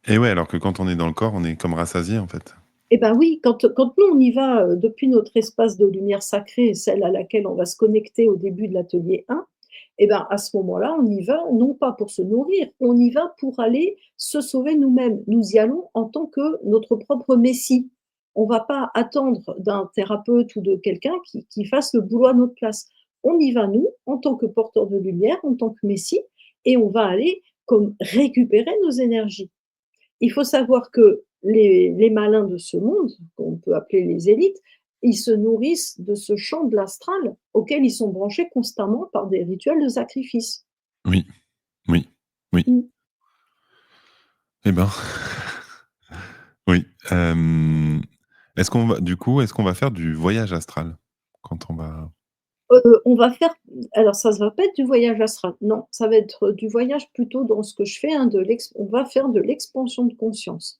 Et ouais, alors que quand on est dans le corps, on est comme rassasié, en fait.
Et ben oui, quand nous on y va, depuis notre espace de lumière sacrée, celle à laquelle on va se connecter au début de l'atelier 1. Et ben, à ce moment-là, on y va non pas pour se nourrir, on y va pour aller se sauver nous-mêmes. Nous y allons en tant que notre propre messie. On va pas attendre d'un thérapeute ou de quelqu'un qui fasse le boulot à notre place. On y va nous, en tant que porteurs de lumière, en tant que messie, et on va aller comme récupérer nos énergies. Il faut savoir que les malins de ce monde, qu'on peut appeler les élites, ils se nourrissent de ce champ de l'astral auquel ils sont branchés constamment par des rituels de sacrifice.
Oui, oui, oui.
Mmh.
Eh ben, oui, est-ce qu'on va faire du voyage astral quand on va
On va faire alors ça va pas être du voyage astral, non, ça va être du voyage plutôt dans ce que je fais, hein, on va faire de l'expansion de conscience.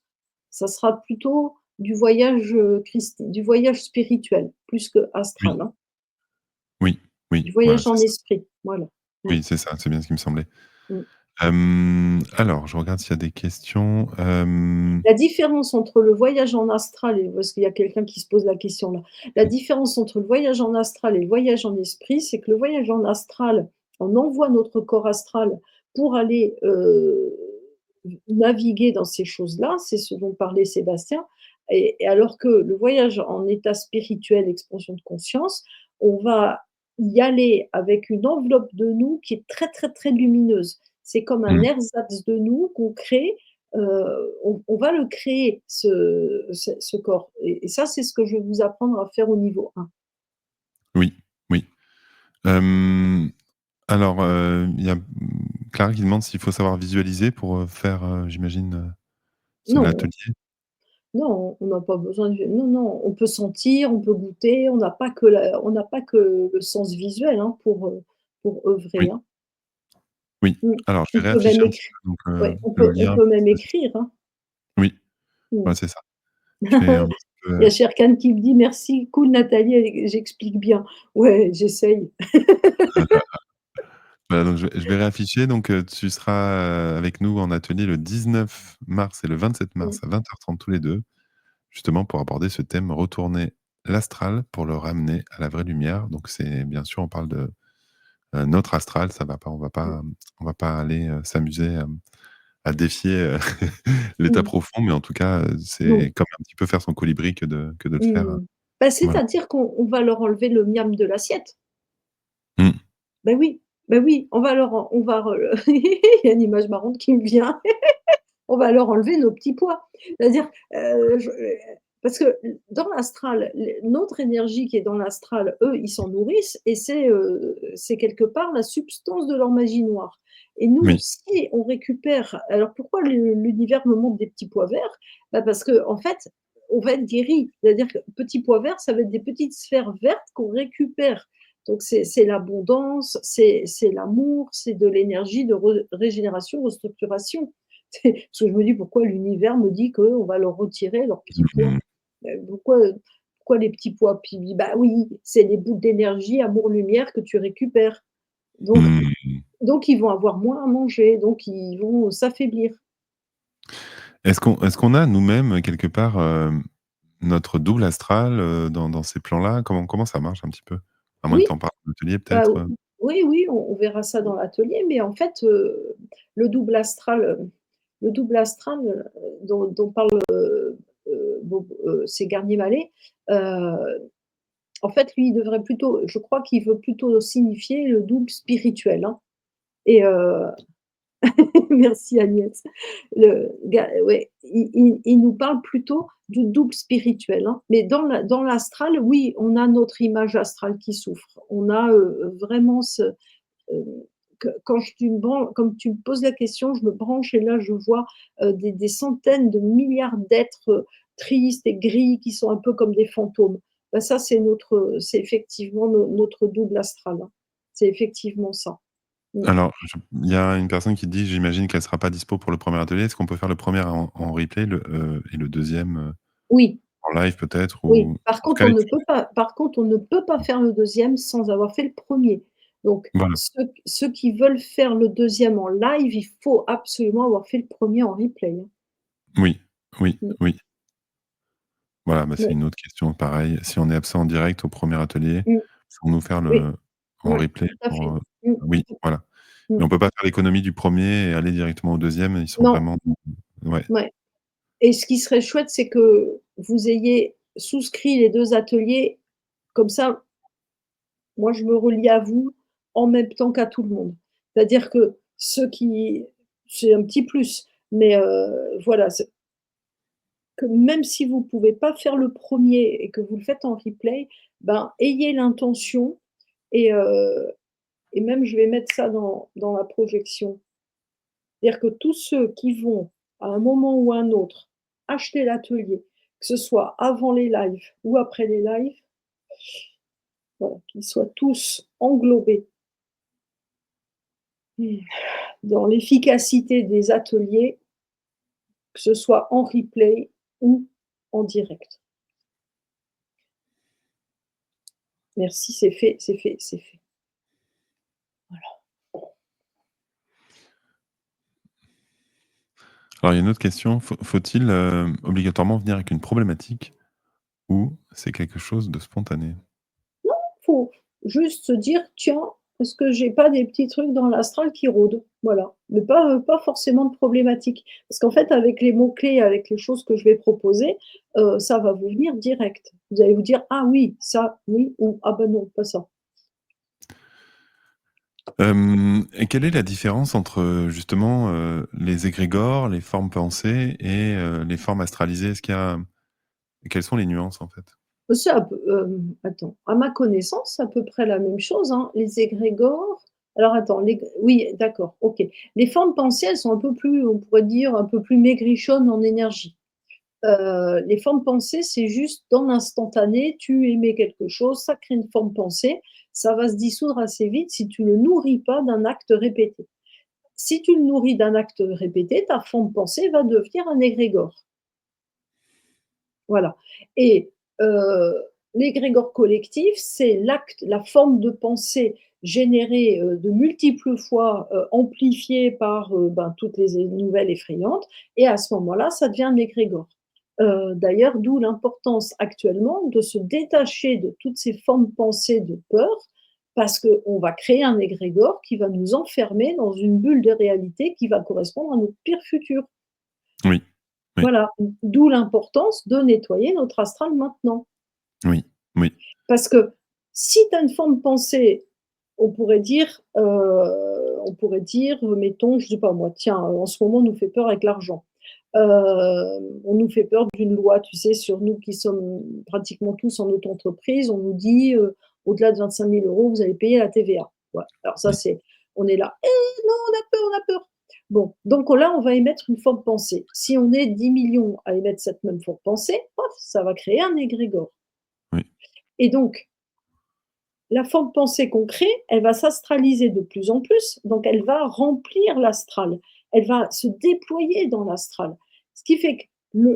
Ça sera plutôt du voyage, du voyage spirituel, plus que
oui,
astral, hein.
oui,
Du
oui, voilà,
voyage
c'est
en
ça.
esprit, voilà. Mmh,
Oui, c'est ça, c'est bien ce qui me semblait.
mmh.
Alors je regarde s'il y a des questions,
La différence entre le voyage en astral et parce qu'il y a quelqu'un qui se pose la question là. La différence entre le voyage en astral et le voyage en esprit, c'est que le voyage en astral, on envoie notre corps astral pour aller, naviguer dans ces choses-là, c'est ce dont parlait Sébastien et alors que le voyage en état spirituel, expansion de conscience, on va y aller avec une enveloppe de nous qui est très, très, très lumineuse. C'est comme un
mmh,
ersatz de nous qu'on crée. On va le créer ce corps et ça, c'est ce que je vais vous apprendre à faire au niveau 1.
oui, oui. Hem, alors, il y a, Clara qui demande s'il faut savoir visualiser pour, faire, j'imagine, ce
Non,
l'atelier?
non, on n'a pas besoin de non, non, on peut sentir, on peut goûter, on n'a pas que le sens visuel, hein, pour œuvrer,
Oui,
hein.
oui.
Mmh.
Alors je
On
vais
peut même
réafficher un petit
écrire.
peu donc,
Ouais,
le lien.
on peut même écrire, hein.
Oui,
Mmh.
ouais, c'est ça. Je fais un petit peu,
Il y a Sherkan qui me dit: «Merci, cool Nathalie, j'explique bien». Ouais, j'essaye.
voilà, donc je vais réafficher donc, tu seras, avec nous en atelier le 19 mars et le 27
Mmh.
mars à 20h30 tous les 2, justement pour aborder ce thème: «Retourner l'astral pour le ramener à la vraie lumière». Donc c'est bien sûr, on parle de, notre astral, ça va pas
Mmh.
on va pas aller, s'amuser, à défier, l'état
Mmh.
profond, mais en tout cas,
Non.
c'est comme un petit peu faire son colibri que de le faire,
Mmh. Bah,
voilà.
c'est-à-dire qu'on va leur enlever le miam de l'assiette.
Mmh.
Bah oui, on va re il y a une image marrante qui me vient. On va leur enlever nos petits pois. C'est-à-dire, parce que dans l'astral, notre énergie qui est dans l'astral, eux, ils s'en nourrissent et c'est quelque part la substance de leur magie noire. Et nous,
Oui.
si on récupère alors pourquoi l'univers me montre des petits pois verts? Bah, parce qu'en fait, on va être guéri. C'est-à-dire que petits pois verts, ça va être des petites sphères vertes qu'on récupère. Donc c'est l'abondance, c'est l'amour, c'est de l'énergie de régénération, restructuration. Parce que je me dis: «Pourquoi l'univers me dit qu'on va leur retirer leurs petits pois?
Mmh.
Pourquoi les petits pois?» Puis il dit: «Bah oui, c'est les bouts d'énergie, amour, lumière que tu récupères. Donc
Mmh.
donc ils vont avoir moins à manger, donc ils vont s'affaiblir».
Est-ce qu'on a nous-mêmes quelque part, notre double astral, dans ces plans-là? Comment ça marche un petit peu? À moins que
Oui,
tu en parles en atelier
bah,
peut-être,
oui, oui, on verra ça dans l'atelier, mais en fait, le double astral, le double astral, dont parle, c'est Garnier-Mallet, en fait, lui, il devrait plutôt je crois qu'il veut plutôt signifier le double spirituel, hein et merci Agnès. Ouais, il nous parle plutôt du double spirituel, hein, mais dans l'astral, oui, on a notre image astrale qui souffre. On a, vraiment heu, quand comme tu me poses la question, je me branche et là, je vois, des centaines de milliards d'êtres, tristes et gris qui sont un peu comme des fantômes. Bah, ça, c'est effectivement notre double astral, hein. C'est effectivement ça. Mmh.
alors il y a une personne qui dit: «J'imagine qu'elle sera pas dispo pour le premier atelier». Est-ce qu'on peut faire le premier en replay et le deuxième
Oui,
en live peut-être?
oui.
Ou en tout cas,
Par contre, on ne peut pas faire le deuxième sans avoir fait le premier. Donc
voilà.
ceux qui veulent faire le deuxième en live, il faut absolument avoir fait le premier en replay, hein.
Oui, oui,
Mmh.
oui. Voilà, bah, c'est
Ouais.
une autre question pareil. Si on est absent en direct au premier atelier,
Mmh.
pour nous faire
Oui.
en
Ouais,
replay
tout à
pour,
fait. Mmh.
oui, voilà.
Mmh.
Mais on peut pas faire l'économie du premier et aller directement au deuxième. Ils sont
Non,
vraiment ouais.
ouais, et ce qui serait chouette, c'est que vous ayez souscrit les 2 ateliers, comme ça, moi, je me relie à vous en même temps qu'à tout le monde. C'est-à-dire que ceux qui c'est un petit plus, mais voilà, c'est que même si vous pouvez pas faire le premier et que vous le faites en replay, ben, ayez l'intention et et même je vais mettre ça dans la projection. C'est-à-dire que tous ceux qui vont, à un moment ou à un autre, acheter l'atelier, que ce soit avant les lives ou après les lives, voilà, qu'ils soient tous englobés dans l'efficacité des ateliers, que ce soit en replay ou en direct. Merci, c'est fait, c'est fait, c'est fait. Voilà.
Alors il y a une autre question, faut-il, obligatoirement venir avec une problématique ou c'est quelque chose de spontané?
Faut juste se dire: «Tiens, est-ce que j'ai pas des petits trucs dans l'astral qui rôdent?» Voilà, mais pas forcément de problématique. Parce qu'en fait, avec les mots-clés, avec les choses que je vais proposer, ça va vous venir direct. Vous allez vous dire: «Ah oui, ça, oui» ou «Ah bah non, pas ça».
Et quelle est la différence entre, justement, les égrégores, les formes pensées et les formes astralisées? Est-ce qu'il y a quelles sont les nuances, en fait?
C'est à peu attends, à ma connaissance, c'est à peu près la même chose, hein. Les égrégores alors attends, oui, d'accord, OK. Les formes pensées, elles sont un peu plus, on pourrait dire, un peu plus maigrichonnes en énergie. Les formes pensées, c'est juste dans l'instantané, tu émets quelque chose, ça crée une forme pensée, ça va se dissoudre assez vite si tu ne le nourris pas d'un acte répété. Si tu le nourris d'un acte répété, ta forme pensée va devenir un égrégore. Voilà, et heu, l'égrégore collectif, c'est l'acte, la forme de pensée générée, de multiples fois, amplifiée par, ben, toutes les nouvelles effrayantes, et à ce moment-là, ça devient un égrégore. D'ailleurs, d'où l'importance actuellement de se détacher de toutes ces formes pensées de peur, parce qu'on va créer un égrégore qui va nous enfermer dans une bulle de réalité qui va correspondre à notre pire futur.
Oui, oui,
Voilà, d'où l'importance de nettoyer notre astral maintenant.
oui, oui,
Parce que si tu as une forme de pensée, on pourrait dire, mettons, je sais pas moi, tiens, en ce moment, on nous fait peur avec l'argent. On nous fait peur d'une loi, tu sais, sur nous qui sommes pratiquement tous en auto-entreprise. On nous dit, au-delà de 25 000 €, vous allez payer la TVA. Ouais, alors ça,
oui,
c'est on est là: «Eh non, on a peur, on a peur». Bon, donc là, on va émettre une forme de pensée. Si on est 10 millions à émettre cette même forme de pensée, paf, ça va créer un égrégore,
oui,
et donc la forme pensée qu'on crée, elle va s'astraliser de plus en plus, donc elle va remplir l'astral. Elle va se déployer dans l'astral. Ce qui fait que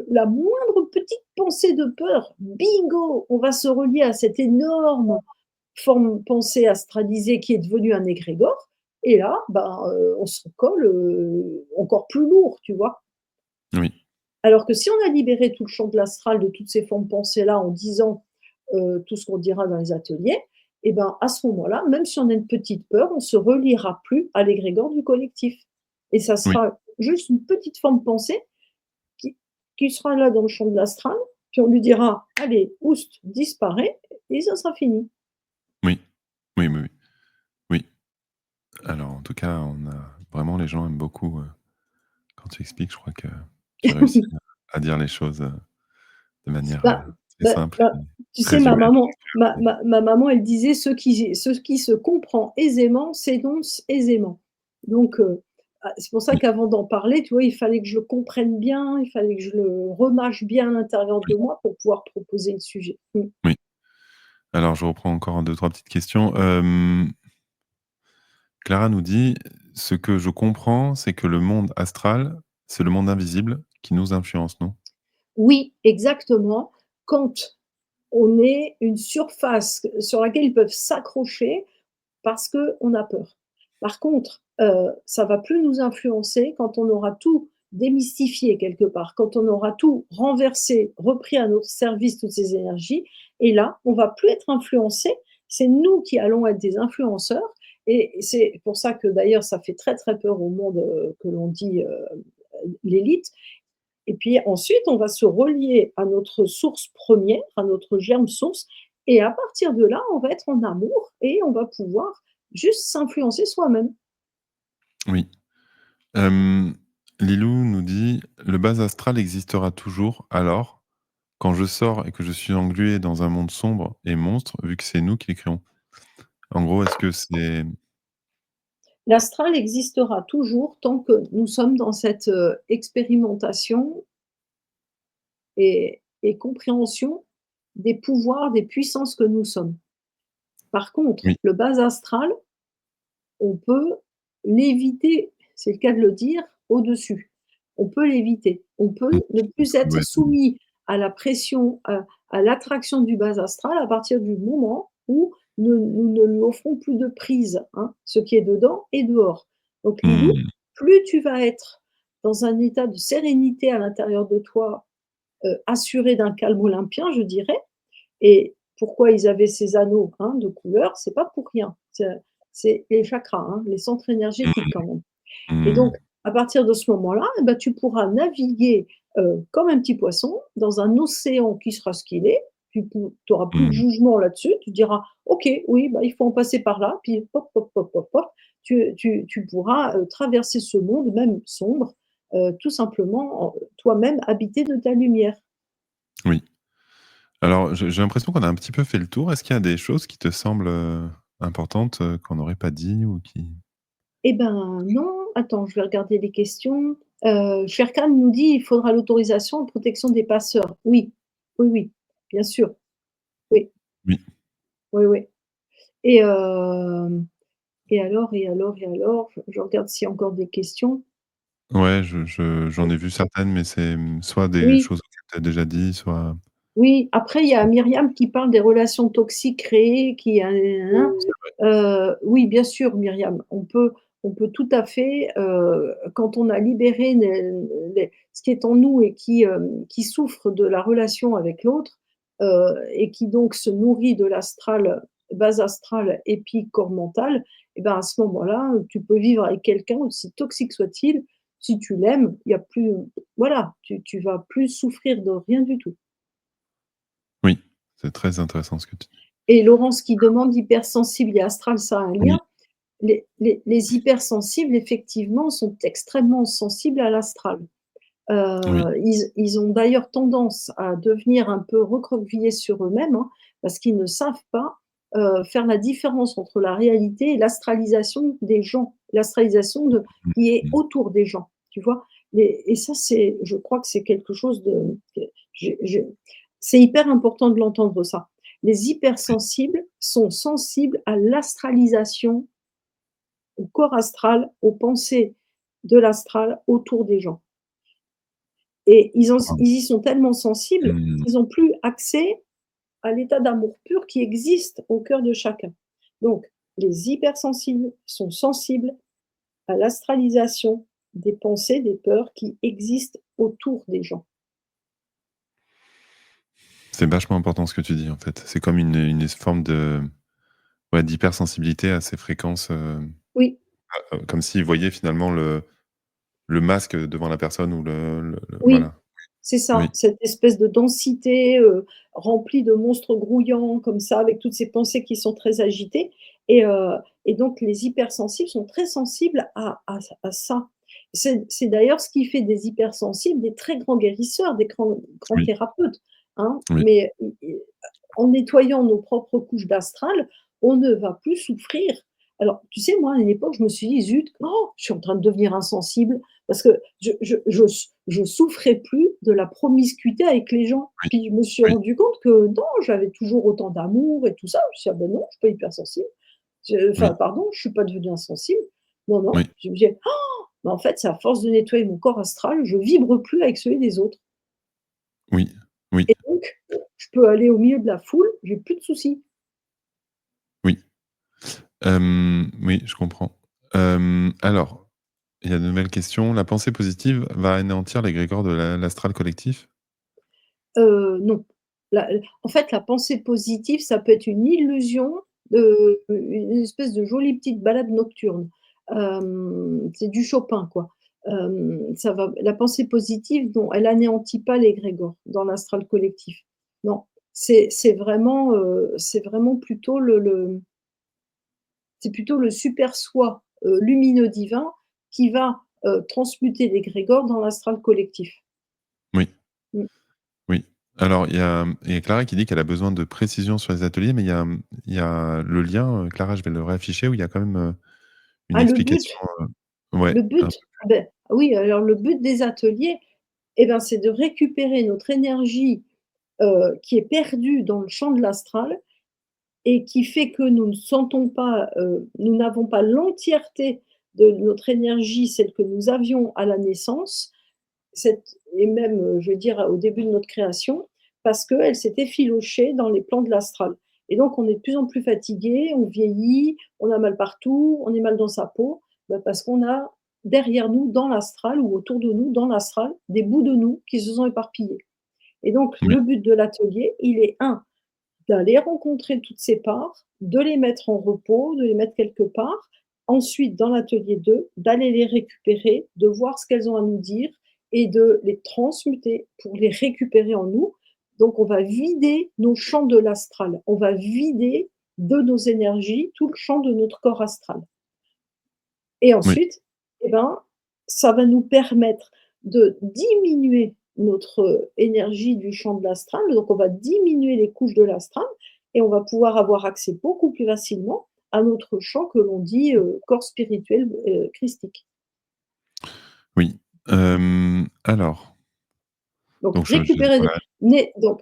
la moindre petite pensée de peur, bingo, on va se relier à cette énorme forme pensée astralisée qui est devenue un égrégore, et là, ben, on se recolle, encore plus lourd, tu vois?
oui,
Alors que si on a libéré tout le champ de l'astral de toutes ces formes pensées-là en disant, tout ce qu'on dira dans les ateliers, et ben, à ce moment-là, même si on a une petite peur, on se reliera plus à l'égrégore du collectif, et ça
oui,
sera juste une petite forme pensée qui qui sera là dans le champ de l'astral, puis on lui dira: «Allez, oust, disparaît», et ça sera fini.
oui, oui, oui, oui, oui. Alors, en tout cas, on a vraiment les gens aiment beaucoup, quand tu expliques. Je crois que tu réussis à dire les choses, de manière,
Bah
très simple
bah,
et
tu sais,
très humaine.
ma maman, elle disait: Ce qui se comprend aisément s'énonce aisément». Donc c'est pour ça
Oui,
qu'avant d'en parler, tu vois, il fallait que je le comprenne bien, il fallait que je le remâche bien à l'intérieur
oui,
de moi pour pouvoir proposer le sujet. Mmh.
oui. Alors je reprends encore deux trois petites questions. Clara nous dit: «Ce que je comprends, c'est que le monde astral, c'est le monde invisible qui nous influence, non?»
Oui, exactement. Quand on est une surface sur laquelle ils peuvent s'accrocher parce qu'on a peur. Par contre, ça va plus nous influencer quand on aura tout démystifié quelque part, quand on aura tout renversé, repris à notre service toutes ces énergies, et là, on va plus être influencé C'est nous qui allons être des influenceurs et c'est pour ça que d'ailleurs ça fait très, très peur au monde, que l'on dit, l'élite et puis ensuite on va se relier à notre source première, à notre germe source et à partir de là, on va être en amour et on va pouvoir juste s'influencer soi-même.
Oui. Hem, Lilou nous dit: «Le bas astral existera toujours alors, quand je sors et que je suis englué dans un monde sombre et monstre, vu que c'est nous qui les créons». En gros, est-ce que c'est
L'astral existera toujours tant que nous sommes dans cette, expérimentation et compréhension des pouvoirs, des puissances que nous sommes. Par contre,
oui,
le bas astral, on peut l'éviter, c'est le cas de le dire, au-dessus. On peut l'éviter. On
mmh,
peut ne plus
ça doit
être
être
soumis à la pression, à l'attraction du bas astral à partir du moment où nous ne lui offrons plus de prise, hein. Ce qui est dedans est dehors. Donc Lilou,
mmh,
plus tu vas être dans un état de sérénité à l'intérieur de toi, assuré d'un calme olympien, je dirais, et pourquoi ils avaient ces anneaux, hein, de couleur, c'est pas pour rien. C'est les chakras, hein, les centres énergétiques quand même. Et
mmh,
donc, à partir de ce moment-là, eh ben, tu pourras naviguer, comme un petit poisson dans un océan qui sera ce qu'il est. Tu auras plus de
mmh,
jugement là-dessus. Tu diras: «OK, oui, bah, il faut en passer par là», puis hop, hop, hop, hop, hop, tu pourras, traverser ce monde, même sombre, tout simplement en toi-même habité de ta lumière.
oui. Alors, j'ai l'impression qu'on a un petit peu fait le tour. Est-ce qu'il y a des choses qui te semblent, importantes, qu'on n'aurait pas dit ou qui
Eh ben, non, attends, je vais regarder les questions. Sherkan nous dit: «Il faudra l'autorisation de protection des passeurs». Oui, oui, oui, bien sûr. Oui,
oui.
oui, oui et et alors? Je regarde s'il y a encore des questions.
Ouais, j'en ai vu certaines, mais c'est, soit des
Oui.
choses que tu as déjà dit, soit
Oui, après il y a Myriam qui parle des relations toxiques créées qui
c'est vrai.
oui, bien sûr Myriam, on peut tout à fait, quand on a libéré les ce qui est en nous et qui souffre de la relation avec l'autre, et qui donc se nourrit de l'astral, base astrale et puis corps mental et ben, à ce moment-là, tu peux vivre avec quelqu'un aussi toxique soit-il, si tu l'aimes, il y a plus voilà, tu vas plus souffrir de rien du tout.
Oui, c'est très intéressant ce que tu dis.
Et Laurence qui demande hypersensible et astral, ça a un
Oui,
lien? Les hypersensibles, effectivement, sont extrêmement sensibles à l'astral.
oui,
Ils ont d'ailleurs tendance à devenir un peu recroquevillés sur eux-mêmes, hein, parce qu'ils ne savent pas, faire la différence entre la réalité et l'astralisation des gens, l'astralisation de
mmh,
qui est
mmh,
autour des gens, tu vois? Et ça, c'est je crois que c'est quelque chose de je c'est hyper important de l'entendre ça. Les hypersensibles sont sensibles à l'astralisation, au corps astral, aux pensées de l'astral autour des gens. Et ils y sont tellement sensibles
mmh.
qu'ils ont plus accès à l'état d'amour pur qui existe au cœur de chacun. Donc, les hypersensibles sont sensibles à l'astralisation des pensées, des peurs qui existent autour des gens.
C'est vachement important ce que tu dis, en fait. C'est comme une forme de ouais, d'hypersensibilité à ces fréquences,
Oui,
comme s'ils voyaient finalement le masque devant la personne ou le
oui,
voilà.
c'est ça,
Oui,
cette espèce de densité, remplie de monstres grouillants comme ça, avec toutes ces pensées qui sont très agitées et donc les hypersensibles sont très sensibles à ça. C'est d'ailleurs ce qui fait des hypersensibles des très grands guérisseurs, des grands
oui,
thérapeutes, hein.
oui,
Mais en nettoyant nos propres couches d'astral, on ne va plus souffrir. Alors, tu sais, moi, à une époque, je me suis dit: «Zut, oh, je suis en train de devenir insensible», parce que je souffrais plus de la promiscuité avec les gens.
oui,
Puis je me suis
oui,
rendu compte que non, j'avais toujours autant d'amour et tout ça. Je me suis dit: «Ah ben non, je suis pas hypersensible. Enfin,
oui,
pardon, je suis pas devenue insensible». Non, non,
oui,
je me disais: «Mais en fait, c'est à force de nettoyer mon corps astral, je vibre plus avec celui des autres
oui, oui,
et donc je peux aller au milieu de la foule, j'ai plus de soucis».
oui. Oui, je comprends. Alors, il y a de nouvelles questions. La pensée positive va anéantir l'égrégore de l'astral collectif?
Non. La En fait, la pensée positive, ça peut être une illusion une espèce de jolie petite balade nocturne. C'est du Chopin, quoi. Ça va la pensée positive, non, elle anéantit pas l'égrégore dans l'astral collectif. Non, c'est vraiment plutôt le super soi, lumineux divin qui va, transmuter l'égrégore dans l'astral collectif.
Oui,
Mmh.
oui. Alors il y a Clara qui dit qu'elle a besoin de précision sur les ateliers, mais il y a le lien, Clara, je vais le réafficher, où il y a quand même, une
Ah,
explication, ouais,
le
un
but, ah beh, oui, alors le but des ateliers, eh ben, c'est de récupérer notre énergie, qui est perdue dans le champ de l'astral et qui fait que nous ne sentons pas, nous n'avons pas l'entièreté de notre énergie, celle que nous avions à la naissance, et même, je veux dire, au début de notre création, parce qu'elle s'est effilochée dans les plans de l'astral. Et donc, on est de plus en plus fatigué, on vieillit, on a mal partout, on est mal dans sa peau, bah, parce qu'on a derrière nous, dans l'astral ou autour de nous, dans l'astral, des bouts de nous qui se sont éparpillés. Et donc,
oui,
le but de l'atelier, il est un, d'aller rencontrer toutes ces parts, de les mettre en repos, de les mettre quelque part. Ensuite, dans l'atelier 2, d'aller les récupérer, de voir ce qu'elles ont à nous dire et de les transmuter pour les récupérer en nous. Donc, on va vider nos champs de l'astral. On va vider de nos énergies tout le champ de notre corps astral. Et
oui,
ensuite, eh ben, ça va nous permettre de diminuer notre énergie du champ de l'astral. Donc, on va diminuer les couches de l'astral et on va pouvoir avoir accès beaucoup plus facilement à notre champ que l'on dit corps spirituel christique.
oui. Alors,
Donc,
donc voilà,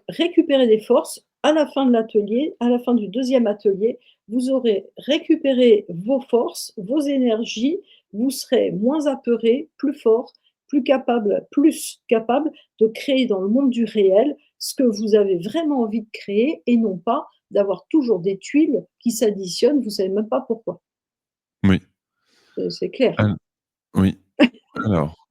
récupérer des forces à la fin de l'atelier, à la fin du deuxième atelier, vous aurez récupéré vos forces, vos énergies, vous serez moins apeuré, plus fort, plus capable de créer dans le monde du réel ce que vous avez vraiment envie de créer et non pas d'avoir toujours des tuiles qui s'additionnent, vous savez même pas pourquoi.
oui,
C'est clair, hein?
al oui. Alors,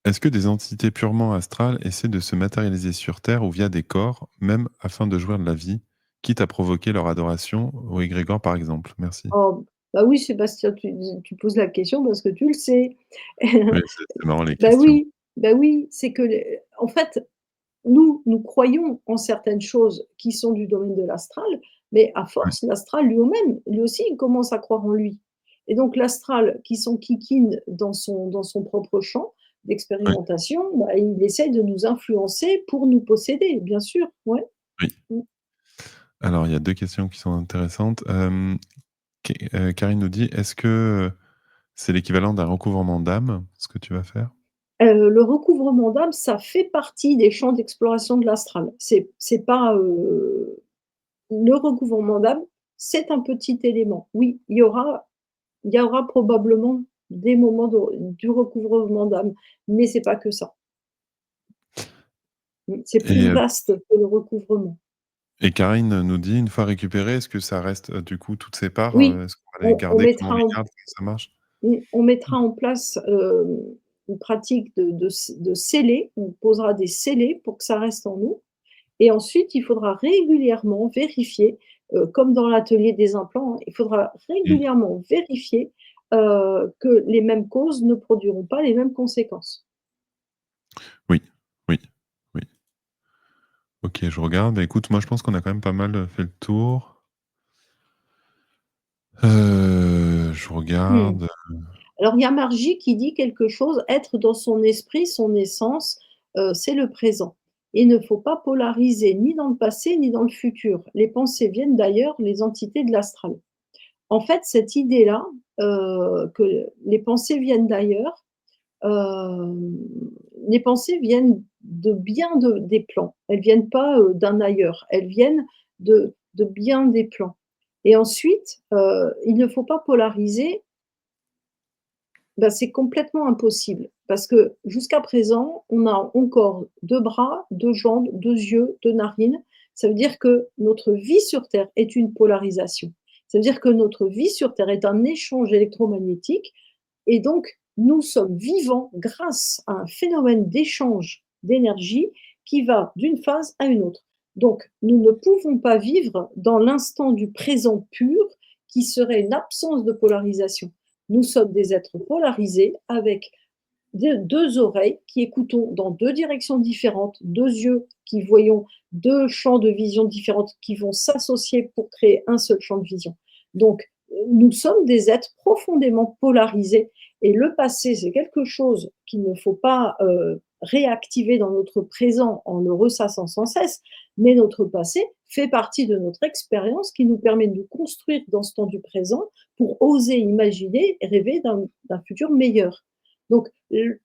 est-ce que des entités purement astrales essaient de se matérialiser sur Terre ou via des corps, même afin de jouir de la vie, quitte à provoquer leur adoration au égrégore, par exemple? Merci.
Oh, bah oui, Sébastien, tu poses la question parce que tu le sais.
Oui, c'est marrant les
Bah
questions.
oui, bah oui, c'est que en fait, nous croyons en certaines choses qui sont du domaine de l'astral, mais à
Oui,
force, l'astral lui-même, lui aussi, il commence à croire en lui. Et donc l'astral qui s'enquiquine dans son propre champ
oui,
d'expérimentation, bah, il essaie de nous influencer pour nous posséder, bien sûr, ouais.
oui.
Mmh.
Alors, il y a 2 questions qui sont intéressantes. Karine nous dit: «Est-ce que c'est l'équivalent d'un recouvrement d'âme, ce que tu vas faire?»
Le recouvrement d'âme, ça fait partie des champs d'exploration de l'astral. C'est pas, le recouvrement d'âme, c'est un petit élément. Oui, il y aura probablement des moments du recouvrement d'âme, mais c'est pas que ça. C'est
et
plus vaste que le recouvrement.
et Karine nous dit: «Une fois récupérées, est-ce que ça reste, du coup, toutes ces parts,
Oui,
est-ce qu'on va les
on
garder? Comment on
mettra
les
en
garde? Comment ça marche?»
on mettra en place, une pratique de scellés. On posera des scellés pour que ça reste en nous. Et ensuite, il faudra régulièrement vérifier, comme dans l'atelier des implants, hein, il faudra
Mmh.
régulièrement vérifier, que les mêmes causes ne produiront pas les mêmes conséquences.
Oui, oui, oui. OK, je regarde. Bah, écoute, moi, je pense qu'on a quand même pas mal, fait le tour. Je
Mmh.
regarde.
Alors il y a Margie qui dit quelque chose: «Être dans son esprit, son essence, c'est le présent. Il ne faut pas polariser ni dans le passé ni dans le futur. Les pensées viennent d'ailleurs, les entités de l'astral». En fait, cette idée-là, que les pensées viennent d'ailleurs, Hem, les pensées viennent de bien des plans. Elles viennent pas, d'un ailleurs. Elles viennent de bien des plans et ensuite, il ne faut pas polariser, bah, c'est complètement impossible parce que jusqu'à présent, on a encore 2 bras, 2 jambes, 2 yeux, 2 narines. Ça veut dire que notre vie sur terre est une polarisation. Ça veut dire que notre vie sur terre est un échange électromagnétique et donc nous sommes vivants grâce à un phénomène d'échange d'énergie qui va d'une phase à une autre. Donc, nous ne pouvons pas vivre dans l'instant du présent pur, qui serait une absence de polarisation. Nous sommes des êtres polarisés avec 2 oreilles qui écoutons dans 2 directions différentes, 2 yeux qui voyons 2 champs de vision différentes qui vont s'associer pour créer un seul champ de vision. Donc, nous sommes des êtres profondément polarisés et le passé, c'est quelque chose qu'il ne faut pas, réactiver dans notre présent en le ressassant sans cesse, mais notre passé fait partie de notre expérience qui nous permet de nous construire dans ce temps du présent pour oser imaginer et rêver d'un futur meilleur. Donc,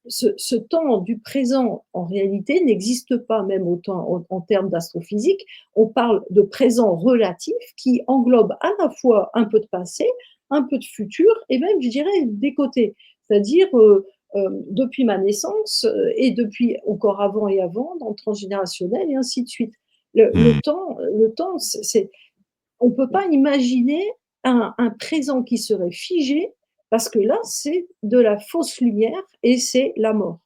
ce temps du présent, en réalité, n'existe pas, même en termes d'astrophysique. On parle de présent relatif qui englobe à la fois un peu de passé, un peu de futur et même, je dirais, des côtés. C'est-à-dire, depuis ma naissance et depuis encore avant et avant, dans le transgénérationnel et ainsi de suite.
Mmh.
Le temps, on ne peut pas imaginer un présent qui serait figé parce que là, c'est de la fausse lumière et c'est la mort.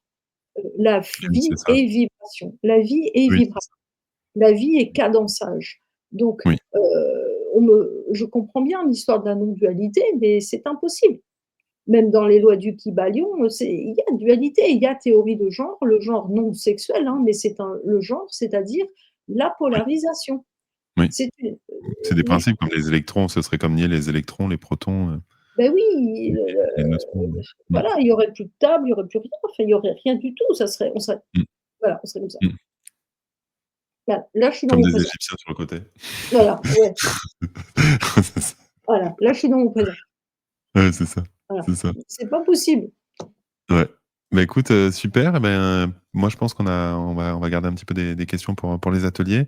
La
Oui, c'est
vie
ça.
est vibration. La vie est
Oui, c'est
vibration.
ça.
La vie est cadençage. Donc,
Oui.
je comprends bien l'histoire de la non-dualité, mais c'est impossible. Même dans les lois du Kybalion, il y a dualité, il y a théorie de genre, le genre non sexuel, hein, mais le genre, c'est-à-dire la
Oui.
polarisation.
Oui.
C'est une,
C'est des
les
principes comme les électrons, ce serait comme nier les électrons, les protons,
Ben oui,
les neutrons. Mmh.
voilà, il y aurait plus de table, il y aurait plus rien, enfin, il y aurait rien du tout, on serait
Mmh.
voilà, on serait comme ça.
Mmh.
Là, je suis dans
Comme
mon
des
présent.
Égyptiens sur le côté.
Voilà, ouais,
C'est ça.
voilà, là, je suis dans mon présent.
Ouais, c'est ça,
Voilà.
c'est ça.
C'est pas possible.
Ouais. Bah, écoute, super, et ben, moi je pense on va garder un petit peu des questions pour les ateliers.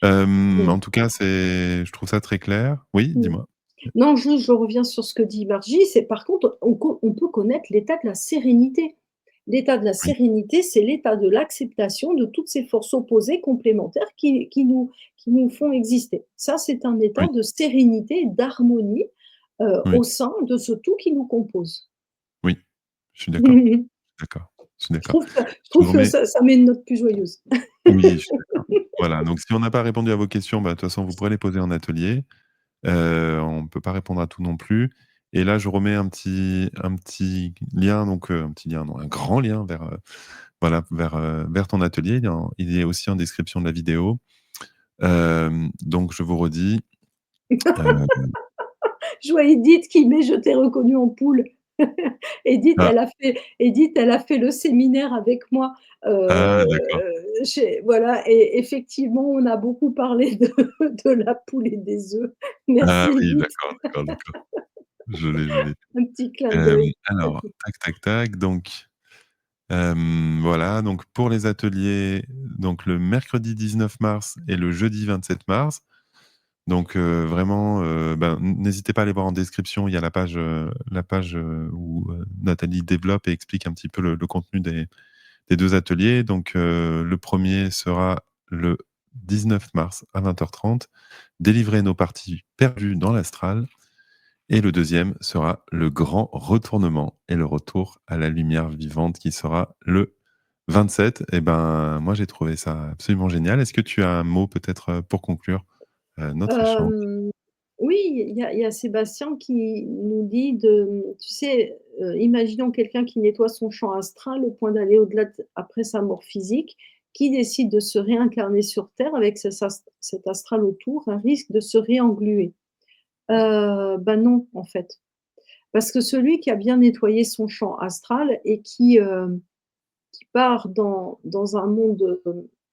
Mmh.
En tout cas, je trouve ça très clair. Oui,
Mmh.
dis-moi?
Non, juste, je reviens sur ce que dit Margie, c'est par contre, on peut connaître l'état de la sérénité. L'état de la
Oui,
sérénité, c'est l'état de l'acceptation de toutes ces forces opposées complémentaires qui nous font exister. Ça, c'est un état
oui,
de sérénité, d'harmonie,
oui,
au sein de ce tout qui nous compose.
oui, je suis d'accord, d'accord, je suis d'accord.
Je
Je
trouve que
remets
ça met une note plus joyeuse.
Oui, je suis d'accord. Voilà, donc si on n'a pas répondu à vos questions, bah, de toute façon, vous pourrez les poser en atelier. On ne peut pas répondre à tout non plus, et là, je remets un petit lien, donc un petit lien, non, un grand lien vers, voilà, vers ton atelier. Il est aussi en description de la vidéo. Donc je vous redis, heu
Je vois Edith qui met «Je t'ai reconnue en poule».
ah,
Edith, elle a fait le séminaire avec moi,
ah d'accord.
chez voilà et effectivement, on a beaucoup parlé de la poule et des œufs.
Ah
Merci
oui,
Edith,
d'accord, d'accord, d'accord. Je l'ai.
un petit clin d'œil.
Alors, tac, tac, tac, donc voilà, donc pour les ateliers, donc le mercredi 19 mars et le jeudi 27 mars. Donc vraiment, ben, n'hésitez pas à aller voir en description, il y a la page, où, Nathalie développe et explique un petit peu le contenu des 2 ateliers. Donc le premier sera le 19 mars à 20h30, délivrer nos parties perdues dans l'astral, et le deuxième sera le grand retournement et le retour à la lumière vivante qui sera le 27. Et ben, moi j'ai trouvé ça absolument génial. Est-ce que tu as un mot peut-être, pour conclure, notre échange?
Hem, oui, il y a Sébastien qui nous dit de tu sais, imaginons quelqu'un qui nettoie son champ astral au point d'aller au-delà après sa mort physique, qui décide de se réincarner sur terre avec cet astral autour, un risque de se réengluer. Bah, non, en fait. Parce que celui qui a bien nettoyé son champ astral et qui part dans un monde,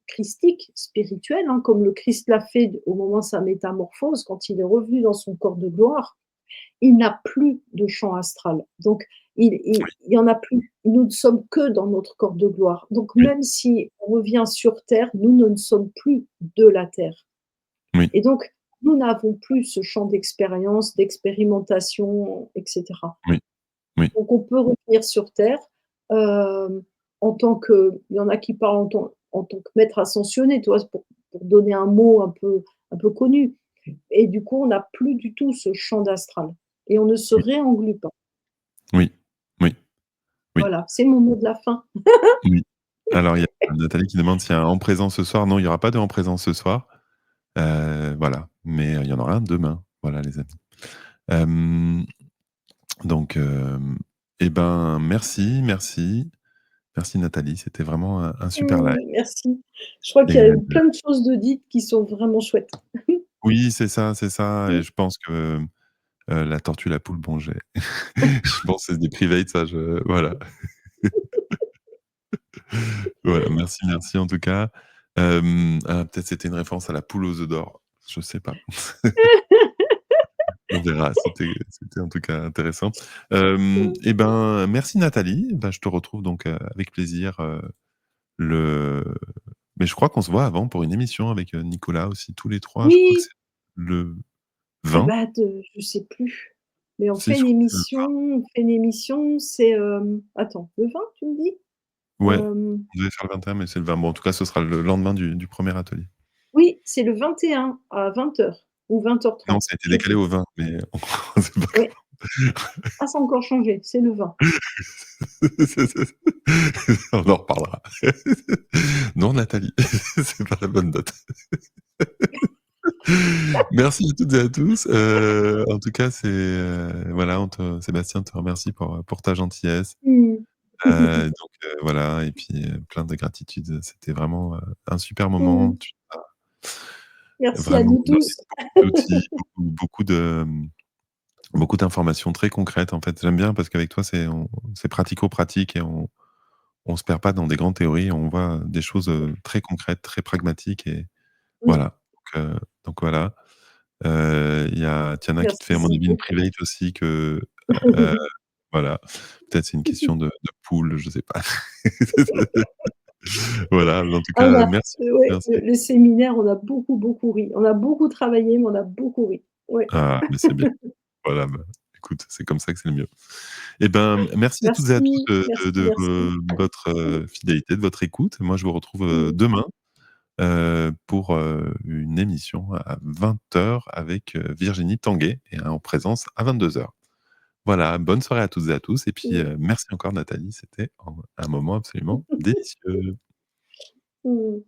christique, spirituel, hein, comme le Christ l'a fait au moment de sa métamorphose, quand il est revenu dans son corps de gloire, il n'a plus de champ astral. Donc il y en a plus. Nous ne sommes que dans notre corps de gloire. Donc
Oui,
même si on revient sur terre, nous ne sommes plus de la terre.
oui,
Et donc, nous n'avons plus ce champ d'expérience, d'expérimentation, et cetera.
oui, oui,
Donc on peut revenir sur terre, hem, en tant que il y en a qui parlent en tant que maître ascensionné, tu vois? C'est pour donner un mot un peu connu et du coup, on n'a plus du tout ce champ d'astral et on ne se
oui,
réenglue pas.
oui, oui, oui,
Voilà, c'est mon mot de la fin.
oui. Alors il y a Nathalie qui demande s'il y a un en présent ce soir. Non, il y aura pas de en présent ce soir. Voilà, mais il y en aura un demain. Voilà les amis. Hem, donc et ben, merci, merci. Merci Nathalie, c'était vraiment un super live
Merci. Je crois qu'il y
et
a eu plein de choses de dites qui sont vraiment chouettes.
oui, c'est ça et
Mmh.
je pense que, la tortue, la poule, bon, j'ai je pense que c'est des privates, ça je voilà. Voilà, merci, merci en tout cas. Peut-être c'était une référence à la poule aux œufs d'or, je sais pas. On verra, c'était en tout cas intéressant. Et ben, merci Nathalie. Bah, je te retrouve donc, avec plaisir, le mais je crois qu'on se voit avant pour une émission avec, Nicolas aussi tous les 3. Je crois que
Oui!
c'est le
Et
20.
bah, de je sais plus, mais
Si, je crois que c'est le 20.
on fait une émission, c'est, attends, le 20 tu me dis?
Ouais,
Hem,
on devait faire le 21, mais c'est le 20. Bon, en tout cas, ce sera le lendemain du 1er atelier.
oui, c'est le 21 à 20h ou
Non,
20h30,
ça a été
je sais
décalé
plus.
au 20, mais c'est pas
Oui.
grave.
Ah, ça a encore changé, c'est le 20.
On en reparlera. Non, Nathalie, c'est pas la bonne date. Merci à toutes et à tous. En tout cas, c'est, voilà, Sébastien te remercie pour ta gentillesse.
Mmh.
Voilà et puis, plein de gratitude. C'était vraiment, un super moment.
Mmh.
Tu as
Merci à
vraiment
nous
donné
tous.
beaucoup d'outils, beaucoup de, beaucoup d'informations très concrètes, en fait. J'aime bien parce qu'avec toi, c'est pratico-pratique et on se perd pas dans des grandes théories. On voit des choses, très concrètes, très pragmatiques et
Oui,
voilà. Donc voilà. Il y a Tiana qui te fait
merci,
à mon
ça me
avis une
fait plaisir.
private aussi que, heu, voilà. Peut-être c'est une question de pool, je sais pas. Voilà, mais en tout
Ah, on
cas,
a
merci,
ouais,
merci.
le séminaire, on a beaucoup, beaucoup ri. On a beaucoup travaillé, mais on a beaucoup ri. Ouais.
Ah, mais c'est bien. Voilà, bah, écoute, c'est comme ça que c'est le mieux. Et ben, merci à toutes et à tous
Merci, merci, merci.
votre, fidélité, de votre écoute. Moi, je vous retrouve,
Mmh.
demain, pour, une émission à 20h avec, Virginie Tanguay et en présence à 22h. Voilà, bonne soirée à toutes et à tous et puis,
Mmh.
merci encore Nathalie, c'était un moment absolument délicieux.
Mmh.